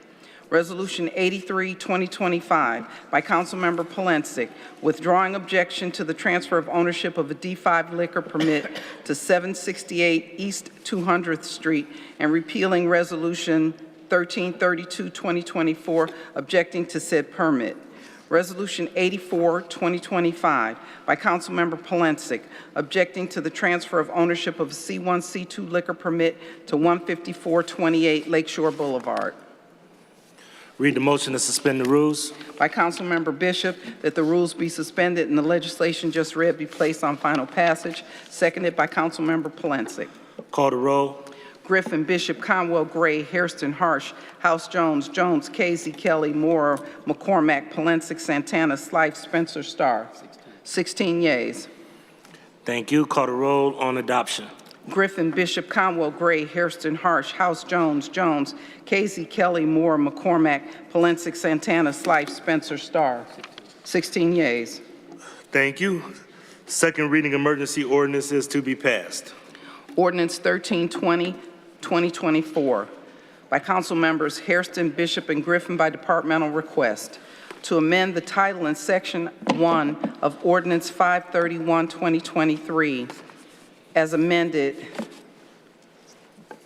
Resolution 83, 2025, by Councilmember Polensek, withdrawing objection to the transfer of ownership of a D5 liquor permit to 768 East 200th Street and repealing Resolution 1332, 2024, objecting to said permit. Resolution 84, 2025, by Councilmember Polensek, objecting to the transfer of ownership of a C1, C2 liquor permit to 15428 Lakeshore Boulevard. Read the motion to suspend the rules. By Councilmember Bishop, that the rules be suspended and the legislation just read be placed on final passage. Seconded by Councilmember Polensek. Call the roll. Griffin, Bishop, Conwell, Gray, Hairston, Harsh, House Jones, Jones, Casey, Kelly, Moore, McCormack, Polensek, Santana, Slife, Spencer, Starr. 16 yeas. Thank you. Call the roll on adoption. Griffin, Bishop, Conwell, Gray, Hairston, Harsh, House Jones, Jones, Casey, Kelly, Moore, McCormack, Polensek, Santana, Slife, Spencer, Starr. 16 yeas. Thank you. Second reading emergency ordinance is to be passed. Ordinance 1320, 2024, by Council Members Hairston, Bishop, and Griffin by departmental request, to amend the title in Section 1 of Ordinance 531, 2023, as amended,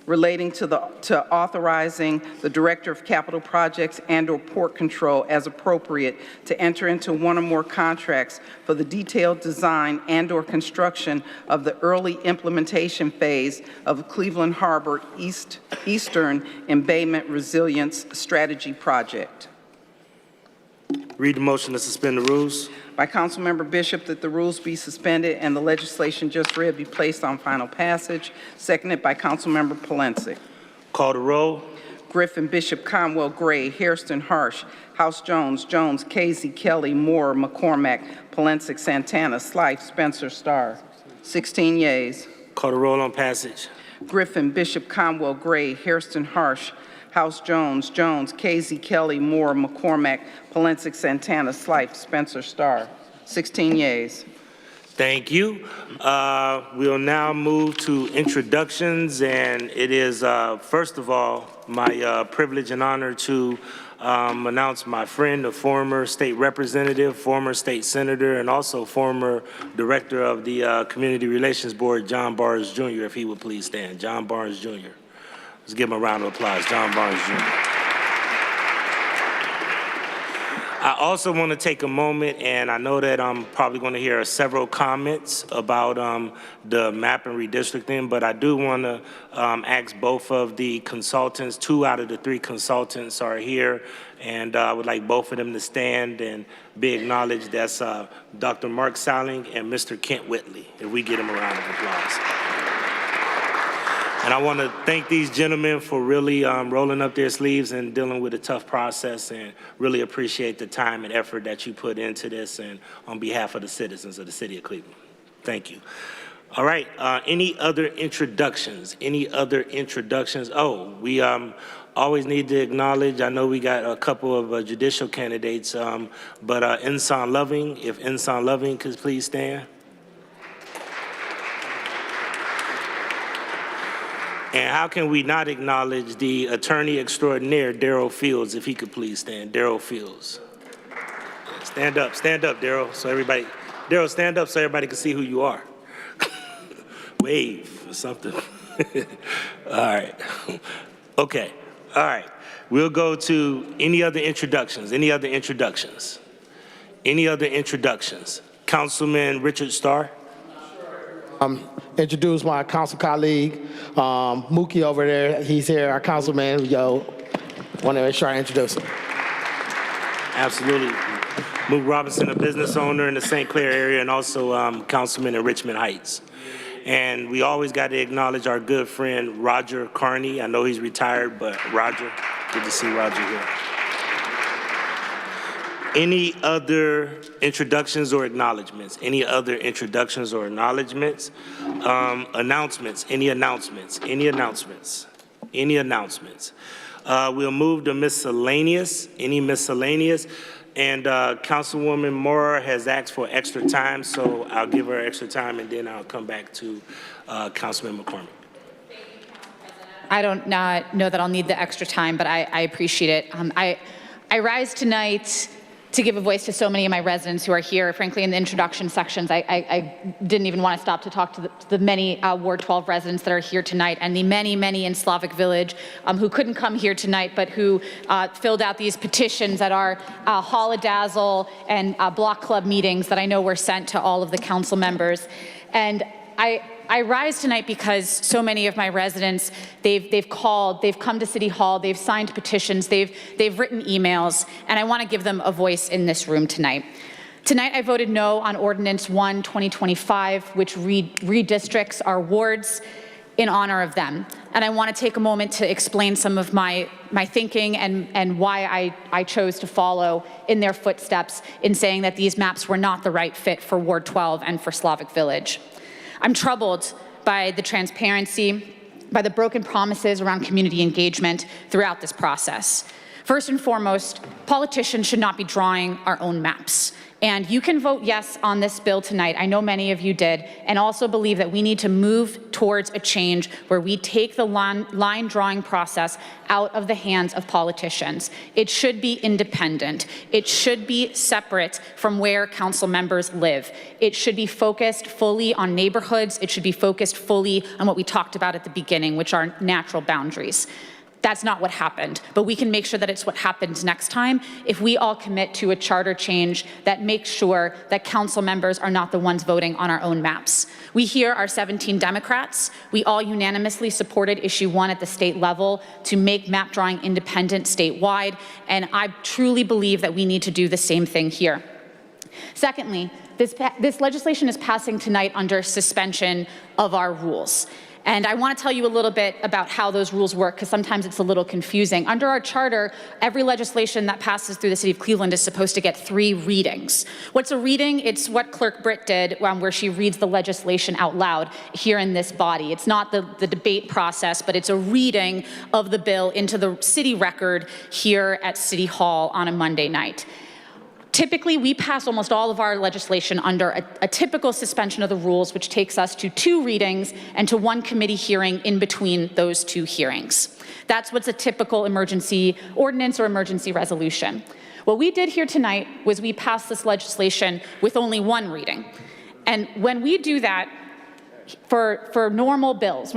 relating to authorizing the Director of Capital Projects and/or Port Control as appropriate to enter into one or more contracts for the detailed design and/or construction of the early implementation phase of Cleveland Harbor Eastern Embayment Resilience Strategy Project. Read the motion to suspend the rules. By Councilmember Bishop, that the rules be suspended and the legislation just read be placed on final passage. Seconded by Councilmember Polensek. Call the roll. Griffin, Bishop, Conwell, Gray, Hairston, Harsh, House Jones, Jones, Casey, Kelly, Moore, McCormack, Polensek, Santana, Slife, Spencer, Starr. 16 yeas. Call the roll on passage. Griffin, Bishop, Conwell, Gray, Hairston, Harsh, House Jones, Jones, Casey, Kelly, Moore, McCormack, Polensek, Santana, Slife, Spencer, Starr. 16 yeas. Thank you. We'll now move to introductions, and it is, first of all, my privilege and honor to announce my friend, the former state representative, former state senator, and also former director of the Community Relations Board, John Barnes Jr., if he would please stand. John Barnes Jr. Let's give him a round of applause, John Barnes Jr. I also want to take a moment, and I know that I'm probably going to hear several comments about the map and redistricting, but I do want to ask both of the consultants. 2 out of the 3 consultants are here, and I would like both of them to stand and be acknowledged. That's Dr. Mark Salling and Mr. Kent Whitley, if we get them a round of applause. And I want to thank these gentlemen for really rolling up their sleeves and dealing with a tough process, and really appreciate the time and effort that you put into this, and on behalf of the citizens of the city of Cleveland. Thank you. All right, any other introductions? Any other introductions? Oh, we always need to acknowledge, I know we got a couple of judicial candidates, but Ensign Loving, if Ensign Loving could please stand. And how can we not acknowledge the attorney extraordinaire, Darrell Fields, if he could please stand. Darrell Fields. Stand up, Darrell, so everybody, Darrell, stand up so everybody can see who you are. Wave or something. All right. Okay. All right. We'll go to any other introductions. Any other introductions? Any other introductions? Councilman Richard Starr. Introduce my council colleague, Mookie over there. He's here, our councilman. Yo, want to make sure I introduce him. Absolutely. Mook Robinson, a business owner in the St. Clair area and also councilman in Richmond Heights. And we always got to acknowledge our good friend, Roger Carney. I know he's retired, but Roger, good to see Roger here. Any other introductions or acknowledgements? Any other introductions or acknowledgements? Announcements, any announcements? Any announcements? Any announcements? We'll move to miscellaneous, any miscellaneous? And Councilwoman Moore has asked for extra time, so I'll give her extra time and then I'll come back to Councilman McCormick. I don't know that I'll need the extra time, but I appreciate it. I rise tonight to give a voice to so many of my residents who are here. Frankly, in the introduction sections, I didn't even want to stop to talk to the many Ward 12 residents that are here tonight and the many, many in Slavic Village who couldn't come here tonight, but who filled out these petitions at our Holodazzle and Block Club meetings that I know were sent to all of the council members. And I rise tonight because so many of my residents, they've called, they've come to City Hall, they've signed petitions, they've written emails, and I want to give them a voice in this room tonight. Tonight I voted no on Ordinance 1, 2025, which redistricts our wards in honor of them. And I want to take a moment to explain some of my thinking and why I chose to follow in their footsteps in saying that these maps were not the right fit for Ward 12 and for Slavic Village. I'm troubled by the transparency, by the broken promises around community engagement throughout this process. First and foremost, politicians should not be drawing our own maps. And you can vote yes on this bill tonight. I know many of you did, and also believe that we need to move towards a change where we take the line drawing process out of the hands of politicians. It should be independent. It should be separate from where council members live. It should be focused fully on neighborhoods. It should be focused fully on what we talked about at the beginning, which are natural boundaries. That's not what happened, but we can make sure that it's what happens next time if we all commit to a charter change that makes sure that council members are not the ones voting on our own maps. We here are 17 Democrats. We all unanimously supported issue 1 at the state level to make map drawing independent statewide, and I truly believe that we need to do the same thing here. Secondly, this legislation is passing tonight under suspension of our rules. And I want to tell you a little bit about how those rules work, because sometimes it's a little confusing. Under our charter, every legislation that passes through the city of Cleveland is supposed to get 3 readings. What's a reading? It's what Clerk Britt did where she reads the legislation out loud here in this body. It's not the debate process, but it's a reading of the bill into the city record here at City Hall on a Monday night. Typically, we pass almost all of our legislation under a typical suspension of the rules, which takes us to 2 readings and to 1 committee hearing in between those 2 hearings. That's what's a typical emergency ordinance or emergency resolution. What we did here tonight was we passed this legislation with only 1 reading. And when we do that, for normal bills,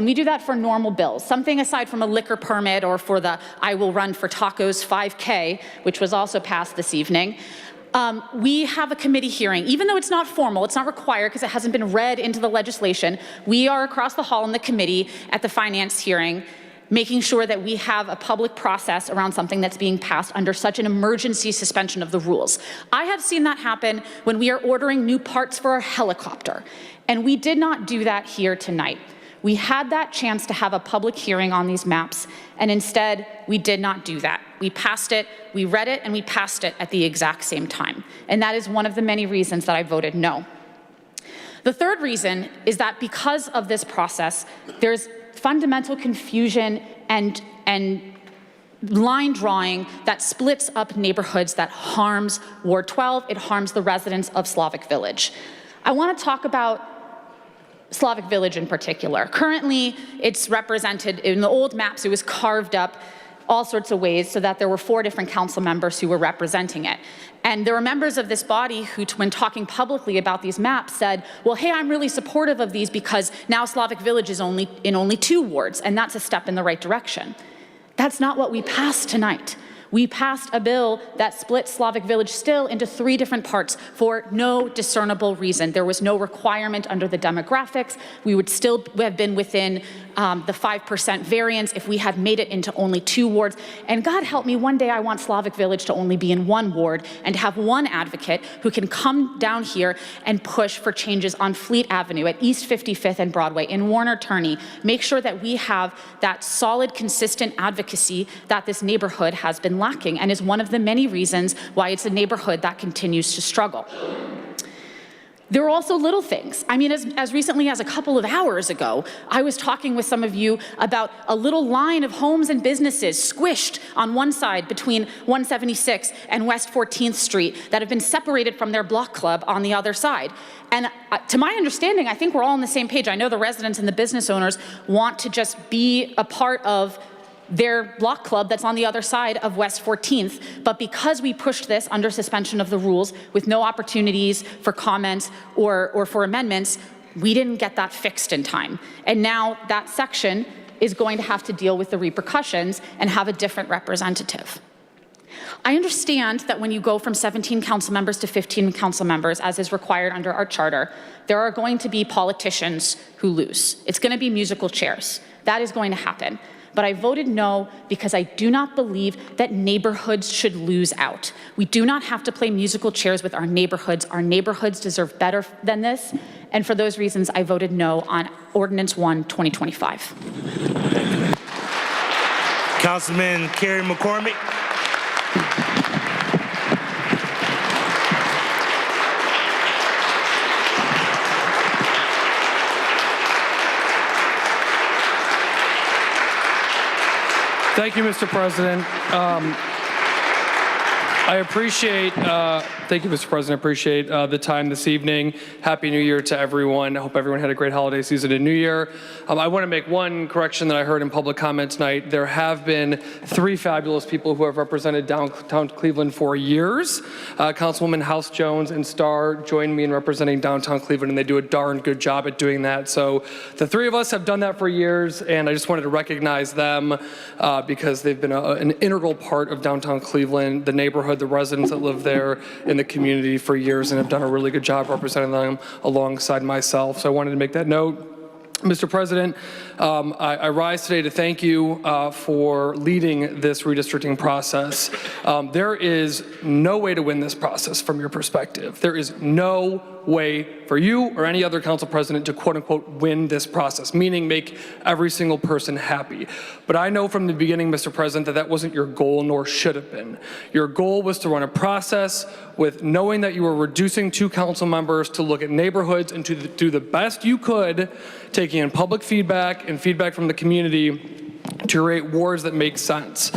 something aside from a liquor permit or for the I Will Run for Tacos 5K, which was also passed this evening, we have a committee hearing. Even though it's not formal, it's not required because it hasn't been read into the legislation, we are across the hall in the committee at the finance hearing, making sure that we have a public process around something that's being passed under such an emergency suspension of the rules. I have seen that happen when we are ordering new parts for our helicopter, and we did not do that here tonight. We had that chance to have a public hearing on these maps, and instead, we did not do that. We passed it, we read it, and we passed it at the exact same time. And that is one of the many reasons that I voted no. The third reason is that because of this process, there's fundamental confusion and line drawing that splits up neighborhoods that harms Ward 12, it harms the residents of Slavic Village. I want to talk about Slavic Village in particular. Currently, it's represented in the old maps, it was carved up all sorts of ways so that there were 4 different council members who were representing it. And there were members of this body who, when talking publicly about these maps, said, well, hey, I'm really supportive of these because now Slavic Village is in only 2 wards, and that's a step in the right direction. That's not what we passed tonight. We passed a bill that split Slavic Village still into 3 different parts for no discernible reason. There was no requirement under the demographics. We would still have been within the 5% variance if we had made it into only 2 wards. And God help me, one day I want Slavic Village to only be in 1 ward and to have 1 advocate who can come down here and push for changes on Fleet Avenue, at East 55th and Broadway, in Warner Turney. Make sure that we have that solid, consistent advocacy that this neighborhood has been lacking and is one of the many reasons why it's a neighborhood that continues to struggle. There are also little things. I mean, as recently as a couple of hours ago, I was talking with some of you about a little line of homes and businesses squished on one side between 176 and West 14th Street that have been separated from their block club on the other side. And to my understanding, I think we're all on the same page. I know the residents and the business owners want to just be a part of their block club that's on the other side of West 14th, but because we pushed this under suspension of the rules with no opportunities for comments or for amendments, we didn't get that fixed in time. And now that section is going to have to deal with the repercussions and have a different representative. I understand that when you go from 17 council members to 15 council members, as is required under our charter, there are going to be politicians who lose. It's going to be musical chairs. That is going to happen. But I voted no because I do not believe that neighborhoods should lose out. We do not have to play musical chairs with our neighborhoods. Our neighborhoods deserve better than this. And for those reasons, I voted no on Ordinance 1, 2025. Councilman Kerry McCormick. Thank you, Mr. President. I appreciate, thank you, Mr. President. I appreciate the time this evening. Happy New Year to everyone. I hope everyone had a great holiday season and New Year. I want to make one correction that I heard in public comment tonight. There have been 3 fabulous people who have represented downtown Cleveland for years. Councilwoman House Jones and Starr joined me in representing downtown Cleveland, and they do a darn good job at doing that. So the 3 of us have done that for years, and I just wanted to recognize them because they've been an integral part of downtown Cleveland, the neighborhood, the residents that live there in the community for years, and have done a really good job representing them alongside myself. So I wanted to make that note. Mr. President, I rise today to thank you for leading this redistricting process. There is no way to win this process from your perspective. There is no way for you or any other council president to quote unquote win this process, meaning make every single person happy. But I know from the beginning, Mr. President, that that wasn't your goal, nor should have been. Your goal was to run a process with knowing that you were reducing 2 council members to look at neighborhoods and to do the best you could, taking in public feedback and feedback from the community to create wards that make sense.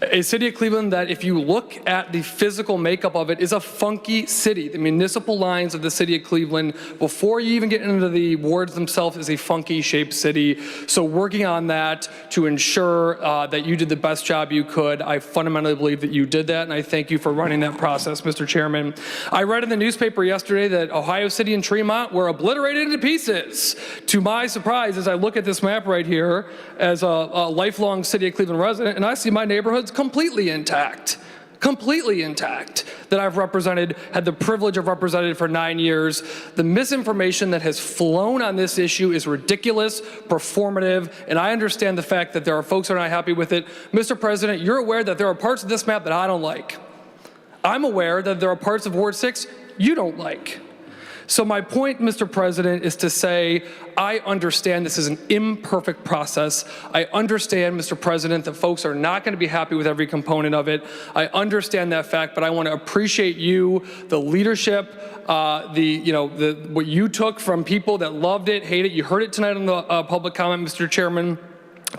A city of Cleveland that, if you look at the physical makeup of it, is a funky city. The municipal lines of the city of Cleveland, before you even get into the wards themselves, is a funky shaped city. So working on that to ensure that you did the best job you could, I fundamentally believe that you did that, and I thank you for running that process, Mr. Chairman. I read in the newspaper yesterday that Ohio City and Tremont were obliterated into pieces. To my surprise, as I look at this map right here, as a lifelong city of Cleveland resident, and I see my neighborhood's completely intact, that I've represented, had the privilege of representing for 9 years. The misinformation that has flown on this issue is ridiculous, performative, and I understand the fact that there are folks that are not happy with it. Mr. President, you're aware that there are parts of this map that I don't like. I'm aware that there are parts of Ward 6 you don't like. So my point, Mr. President, is to say, I understand this is an imperfect process. I understand, Mr. President, that folks are not going to be happy with every component of it. I understand that fact, but I want to appreciate you, the leadership, what you took from people that loved it, hate it. You heard it tonight on the public comment, Mr. Chairman.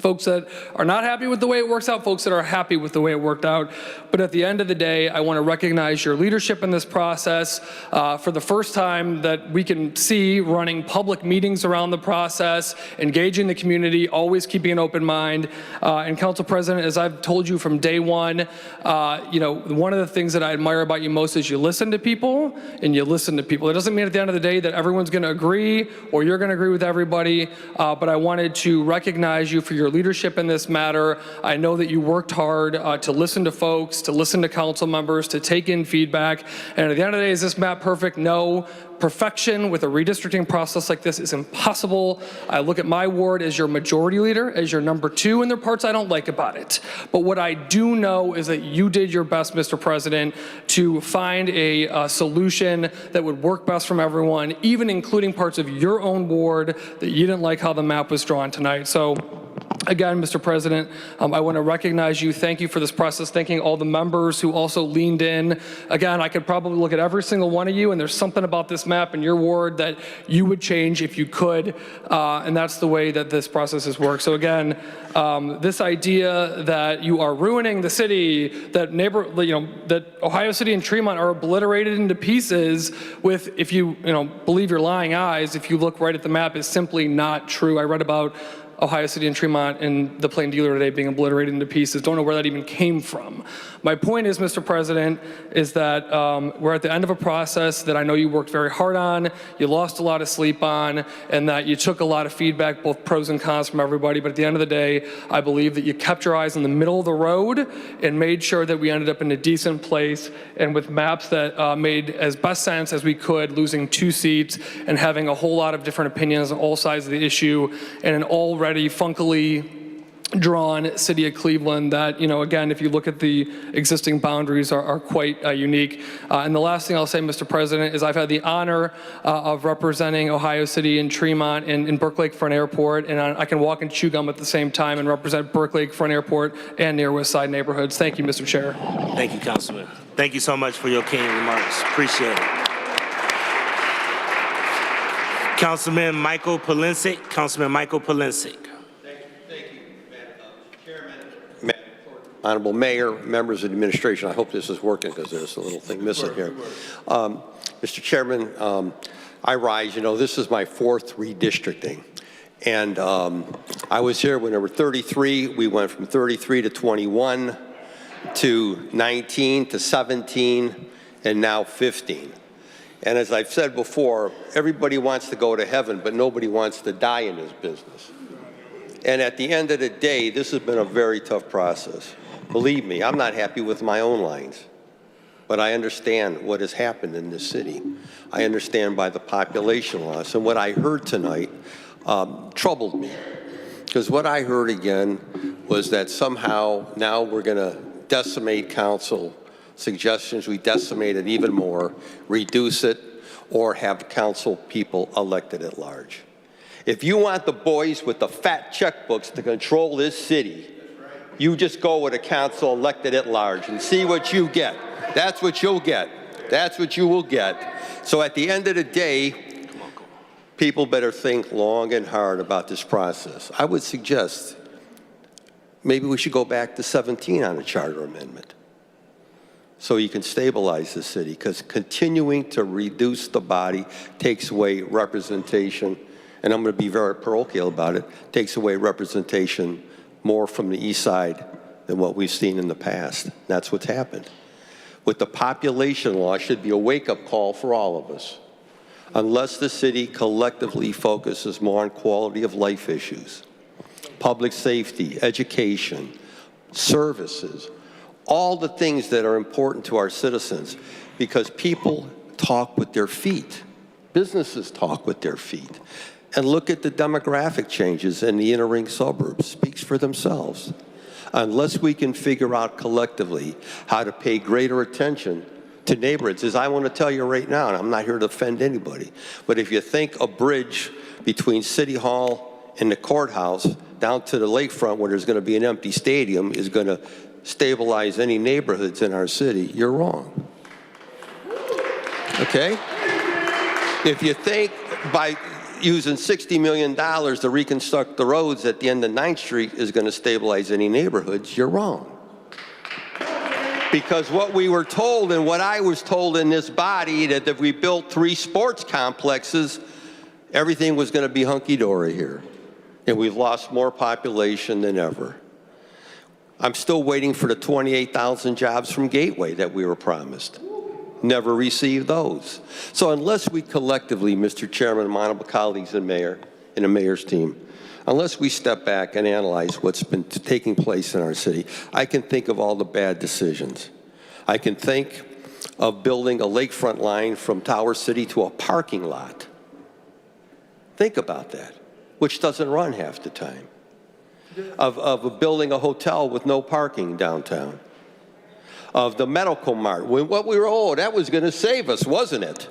folks that are not happy with the way it works out, folks that are happy with the way it worked out. But at the end of the day, I want to recognize your leadership in this process. For the first time that we can see running public meetings around the process, engaging the community, always keeping an open mind. And Council President, as I've told you from day one, one of the things that I admire about you most is you listen to people and you listen to people. It doesn't mean at the end of the day that everyone's going to agree or you're going to agree with everybody, but I wanted to recognize you for your leadership in this matter. I know that you worked hard to listen to folks, to listen to council members, to take in feedback. And at the end of the day, is this map perfect? No. Perfection with a redistricting process like this is impossible. I look at my ward as your majority leader, as your number 2, and there are parts I don't like about it. But what I do know is that you did your best, Mr. President, to find a solution that would work best from everyone, even including parts of your own ward that you didn't like how the map was drawn tonight. So again, Mr. President, I want to recognize you. Thank you for this process. Thanking all the members who also leaned in. Again, I could probably look at every single one of you, and there's something about this map in your ward that you would change if you could, and that's the way that this process has worked. So again, this idea that you are ruining the city, that that Ohio City and Tremont are obliterated into pieces with, if you believe your lying eyes, if you look right at the map, is simply not true. I read about Ohio City and Tremont and the Plain Dealer today being obliterated into pieces. Don't know where that even came from. My point is, Mr. President, is that we're at the end of a process that I know you worked very hard on, you lost a lot of sleep on, and that you took a lot of feedback, both pros and cons from everybody. But at the end of the day, I believe that you kept your eyes in the middle of the road and made sure that we ended up in a decent place and with maps that made as best sense as we could, losing 2 seats and having a whole lot of different opinions on all sides of the issue, and an already funkily drawn city of Cleveland that, again, if you look at the existing boundaries, are quite unique. And the last thing I'll say, Mr. President, is I've had the honor of representing Ohio City and Tremont and Berkeley Lakefront Airport, and I can walk and chew gum at the same time and represent Berkeley Lakefront Airport and near West Side neighborhoods. Thank you, Mr. Chair. Thank you, Councilman. Thank you so much for your keen remarks. Appreciate it. Councilman Michael Polensek. Councilman Michael Polensek. Honorable Mayor, members of the administration, I hope this is working because there's a little thing missing here. Mr. Chairman, I rise, this is my 4th redistricting. And I was here when there were 33. We went from 33 to 21 to 19 to 17 and now 15. And as I've said before, everybody wants to go to heaven, but nobody wants to die in this business. And at the end of the day, this has been a very tough process. Believe me, I'm not happy with my own lines, but I understand what has happened in this city. I understand by the population loss. And what I heard tonight troubled me, because what I heard again was that somehow now we're going to decimate council suggestions. We decimate it even more, reduce it, or have council people elected at large. If you want the boys with the fat checkbooks to control this city, you just go with a council elected at large and see what you get. That's what you'll get. That's what you will get. So at the end of the day, people better think long and hard about this process. I would suggest maybe we should go back to 17 on a charter amendment so you can stabilize the city, because continuing to reduce the body takes away representation, and I'm going to be very parochial about it, takes away representation more from the east side than what we've seen in the past. That's what's happened. With the population law, it should be a wake-up call for all of us. Unless the city collectively focuses more on quality of life issues, public safety, education, services, all the things that are important to our citizens, because people talk with their feet. Businesses talk with their feet. And look at the demographic changes in the inner ring suburbs. Speaks for themselves. Unless we can figure out collectively how to pay greater attention to neighborhoods, as I want to tell you right now, and I'm not here to offend anybody, but if you think a bridge between City Hall and the courthouse down to the lakefront where there's going to be an empty stadium is going to stabilize any neighborhoods in our city, you're wrong. Okay? If you think by using $60 million to reconstruct the roads at the end of 9th Street is going to stabilize any neighborhoods, you're wrong. Because what we were told and what I was told in this body, that if we built 3 sports complexes, everything was going to be hunky-dory here. And we've lost more population than ever. I'm still waiting for the 28,000 jobs from Gateway that we were promised. Never received those. So unless we collectively, Mr. Chairman, and my honorable colleagues and Mayor, and the Mayor's team, unless we step back and analyze what's been taking place in our city, I can think of all the bad decisions. I can think of building a lakefront line from Tower City to a parking lot. Think about that, which doesn't run half the time. Of building a hotel with no parking downtown. Of the medical mart, when what we were, oh, that was going to save us, wasn't it?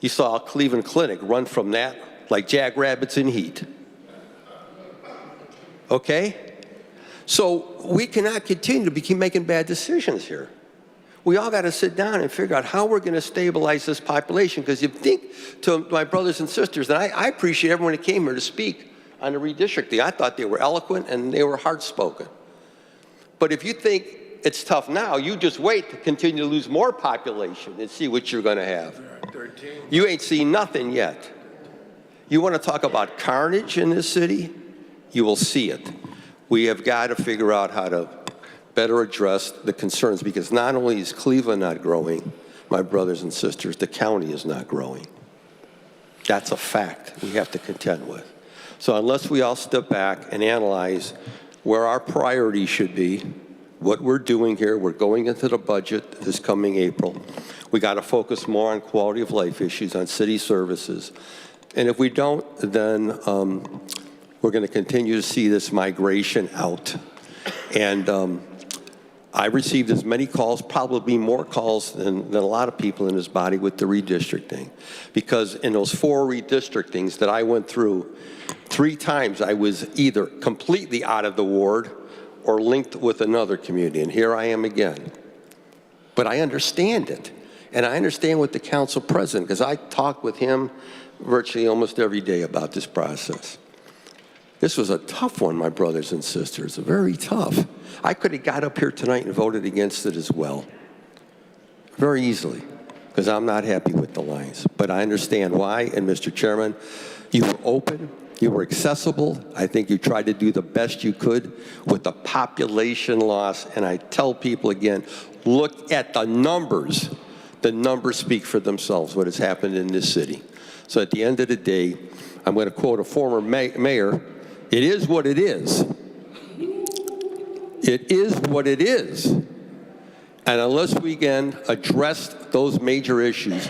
You saw a Cleveland Clinic run from that like jackrabbits in heat. Okay? So we cannot continue to keep making bad decisions here. We all got to sit down and figure out how we're going to stabilize this population, because you think, to my brothers and sisters, and I appreciate everyone that came here to speak on the redistricting. I thought they were eloquent and they were hard-spoken. But if you think it's tough now, you just wait to continue to lose more population and see what you're going to have. You ain't seen nothing yet. You want to talk about carnage in this city? You will see it. We have got to figure out how to better address the concerns, because not only is Cleveland not growing, my brothers and sisters, the county is not growing. That's a fact we have to contend with. So unless we all step back and analyze where our priorities should be, what we're doing here, we're going into the budget this coming April. We got to focus more on quality of life issues, on city services. And if we don't, then we're going to continue to see this migration out. And I received as many calls, probably more calls than a lot of people in this body with the redistricting. Because in those 4 redistrictings that I went through, 3 times I was either completely out of the ward or linked with another community. And here I am again. But I understand it. And I understand with the council president, because I talk with him virtually almost every day about this process. This was a tough one, my brothers and sisters, very tough. I could have got up here tonight and voted against it as well, very easily, because I'm not happy with the lines. But I understand why, and Mr. Chairman, you were open, you were accessible. I think you tried to do the best you could with the population loss, and I tell people again, look at the numbers. The numbers speak for themselves, what has happened in this city. So at the end of the day, I'm going to quote a former mayor, it is what it is. It is what it is. And unless we can address those major issues,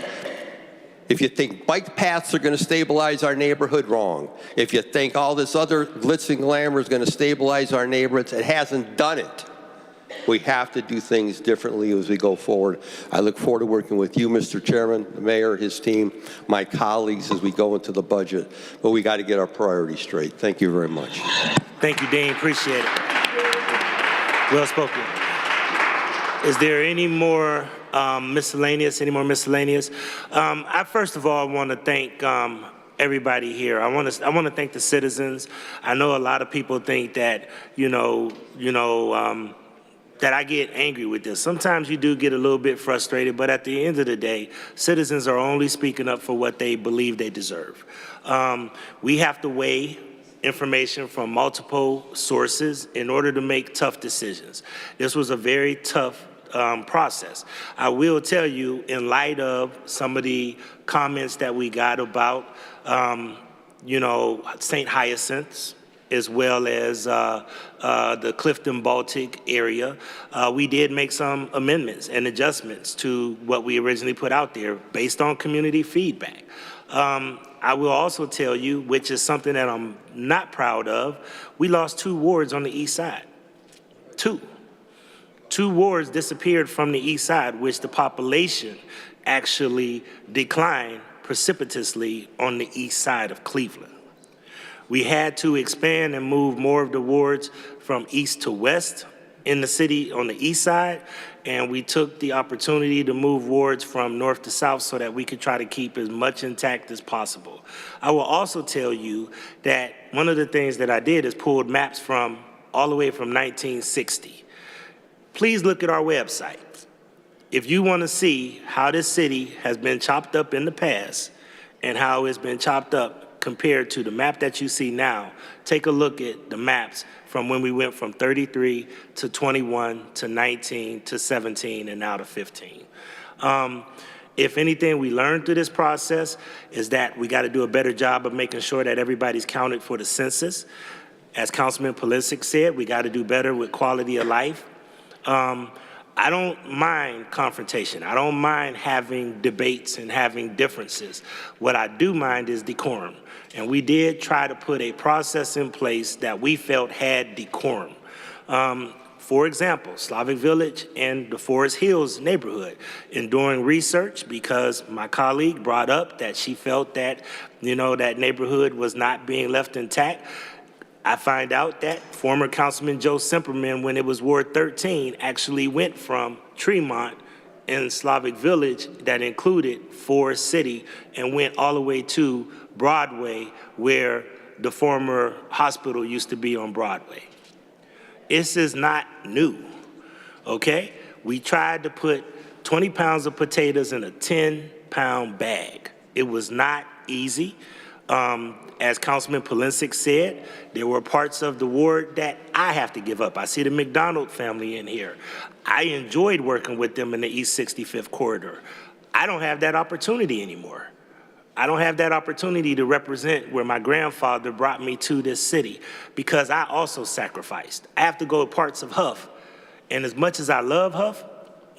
if you think bike paths are going to stabilize our neighborhood, wrong. If you think all this other glitz and glamour is going to stabilize our neighborhoods, it hasn't done it. We have to do things differently as we go forward. I look forward to working with you, Mr. Chairman, the mayor, his team, my colleagues as we go into the budget. But we got to get our priorities straight. Thank you very much. Thank you, Dean. Appreciate it. Well spoken. Is there any more miscellaneous? Any more miscellaneous? I first of all want to thank everybody here. I want to thank the citizens. I know a lot of people think that that I get angry with this. Sometimes you do get a little bit frustrated, but at the end of the day, citizens are only speaking up for what they believe they deserve. We have to weigh information from multiple sources in order to make tough decisions. This was a very tough process. I will tell you, in light of some of the comments that we got about, St. Hyacinths, as well as the Clifton Baltic area, we did make some amendments and adjustments to what we originally put out there based on community feedback. I will also tell you, which is something that I'm not proud of, we lost 2 wards on the east side. 2 wards disappeared from the east side, which the population actually declined precipitously on the east side of Cleveland. We had to expand and move more of the wards from east to west in the city on the east side, and we took the opportunity to move wards from north to south so that we could try to keep as much intact as possible. I will also tell you that one of the things that I did is pulled maps from all the way from 1960. Please look at our website. If you want to see how this city has been chopped up in the past and how it's been chopped up compared to the map that you see now, take a look at the maps from when we went from 33 to 21 to 19 to 17 and now to 15. If anything we learned through this process is that we got to do a better job of making sure that everybody's counted for the census. As Councilman Pulisic said, we got to do better with quality of life. I don't mind confrontation. I don't mind having debates and having differences. What I do mind is decorum. And we did try to put a process in place that we felt had decorum. For example, Slavic Village and the Forest Hills neighborhood. In doing research, because my colleague brought up that she felt that, that neighborhood was not being left intact, I find out that former Councilman Joe Simperman, when it was Ward 13, actually went from Tremont and Slavic Village that included Forest City and went all the way to Broadway, where the former hospital used to be on Broadway. This is not new, okay? We tried to put 20 pounds of potatoes in a 10-pound bag. It was not easy. As Councilman Pulisic said, there were parts of the ward that I have to give up. I see the McDonald family in here. I enjoyed working with them in the East 65th corridor. I don't have that opportunity anymore. I don't have that opportunity to represent where my grandfather brought me to this city because I also sacrificed. I have to go to parts of Huff. And as much as I love Huff,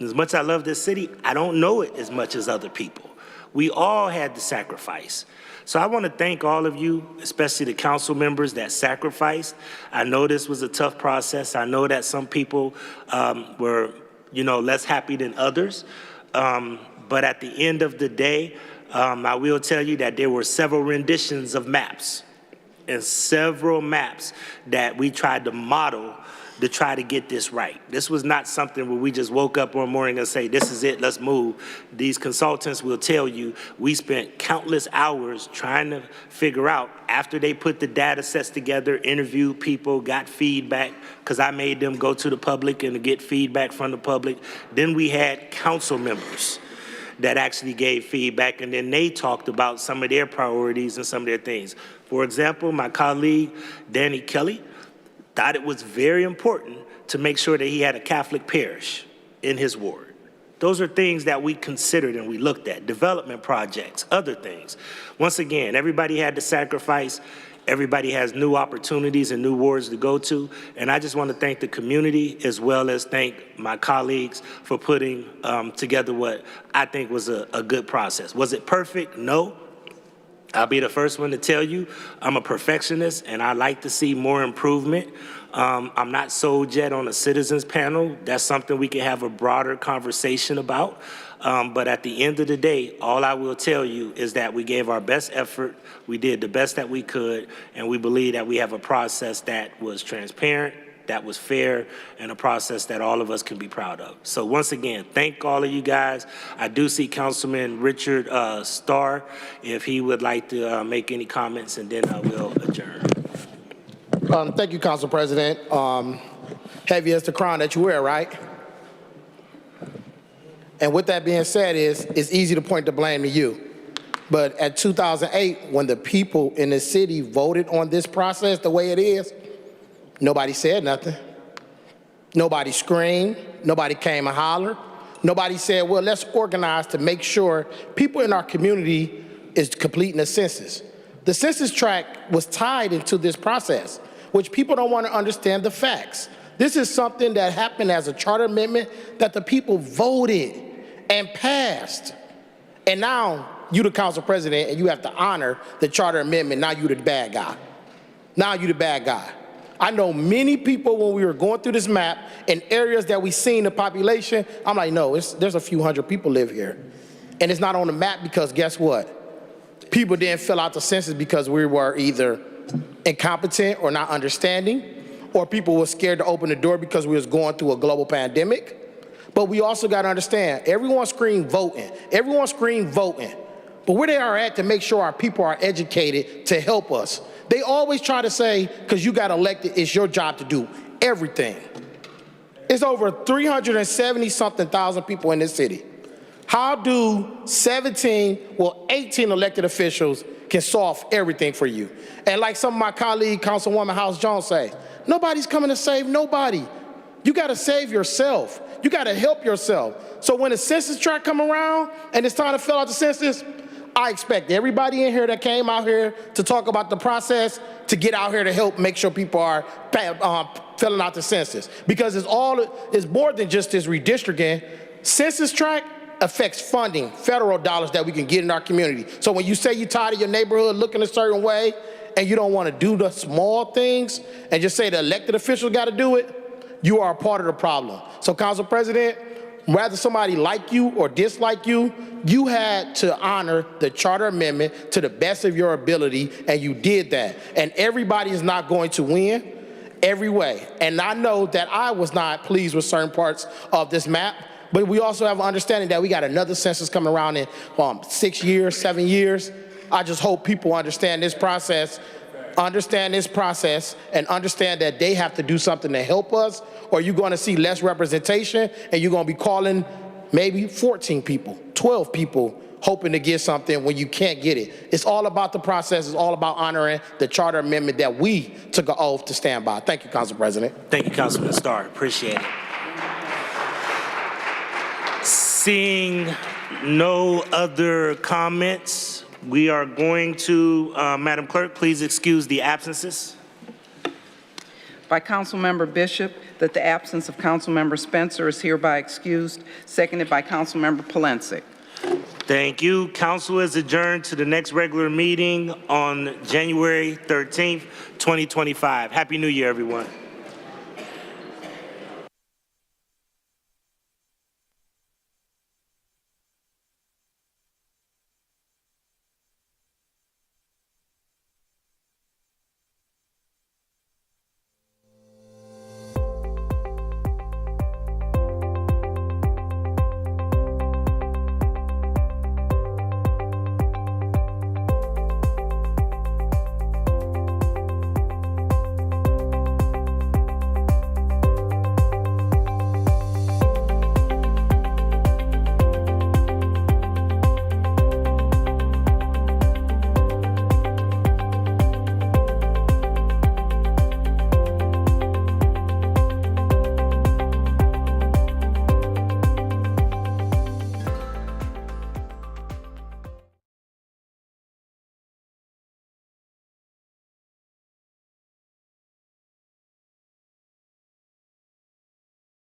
as much as I love this city, I don't know it as much as other people. We all had to sacrifice. So I want to thank all of you, especially the council members that sacrificed. I know this was a tough process. I know that some people were, less happy than others. But at the end of the day, I will tell you that there were several renditions of maps and several maps that we tried to model to try to get this right. This was not something where we just woke up one morning and say, this is it, let's move. These consultants will tell you we spent countless hours trying to figure out, after they put the data sets together, interviewed people, got feedback, because I made them go to the public and get feedback from the public. Then we had council members that actually gave feedback, and then they talked about some of their priorities and some of their things. For example, my colleague, Danny Kelly, thought it was very important to make sure that he had a Catholic parish in his ward. Those are things that we considered and we looked at, development projects, other things. Once again, everybody had to sacrifice. Everybody has new opportunities and new wards to go to. And I just want to thank the community as well as thank my colleagues for putting together what I think was a good process. Was it perfect? No. I'll be the first one to tell you I'm a perfectionist and I like to see more improvement. I'm not sold yet on a citizens panel. That's something we can have a broader conversation about. But at the end of the day, all I will tell you is that we gave our best effort, we did the best that we could, and we believe that we have a process that was transparent, that was fair, and a process that all of us can be proud of. So once again, thank all of you guys. I do see Councilman Richard Starr, if he would like to make any comments, and then I will adjourn. Thank you, Council President. Heavy as the crown that you wear, right? And with that being said, it's easy to point the blame to you. But at 2008, when the people in the city voted on this process the way it is, nobody said nothing. Nobody screamed. Nobody came and hollered. Nobody said, well, let's organize to make sure people in our community is completing the census. The census tract was tied into this process, which people don't want to understand the facts. This is something that happened as a charter amendment that the people voted and passed. And now you the council president and you have to honor the charter amendment. Now you the bad guy. Now you the bad guy. I know many people when we were going through this map in areas that we seen the population, I'm like, no, there's a few hundred people live here. And it's not on the map because guess what? People didn't fill out the census because we were either incompetent or not understanding, or people were scared to open the door because we was going through a global pandemic. But we also got to understand, everyone screamed voting. Everyone screamed voting. But where they are at to make sure our people are educated to help us. They always try to say, because you got elected, it's your job to do everything. It's over 370-something thousand people in this city. How do 18 elected officials can solve everything for you? And like some of my colleague, Councilwoman House Jones say, nobody's coming to save nobody. You got to save yourself. You got to help yourself. So when the census tract come around and it's time to fill out the census, I expect everybody in here that came out here to talk about the process to get out here to help make sure people are filling out the census. Because it's more than just this redistricting. Census tract affects funding, federal dollars that we can get in our community. So when you say you're tired of your neighborhood looking a certain way and you don't want to do the small things and just say the elected officials got to do it, you are a part of the problem. So, Council President, whether somebody like you or dislike you, you had to honor the charter amendment to the best of your ability, and you did that. And everybody is not going to win every way. And I know that I was not pleased with certain parts of this map, but we also have an understanding that we got another census coming around in 6 years, 7 years. I just hope people understand this process, and understand that they have to do something to help us, or you're going to see less representation and you're going to be calling maybe 14 people, 12 people hoping to get something when you can't get it. It's all about the process. It's all about honoring the charter amendment that we took an oath to stand by. Thank you, Council President. Thank you, Councilman Starr. Appreciate it. Seeing no other comments, we are going to, Madam Clerk, please excuse the absences. By Councilmember Bishop, that the absence of Councilmember Spencer is hereby excused, seconded by Councilmember Polensek. Thank you. Council is adjourned to the next regular meeting on January 13th, 2025. Happy New Year, everyone.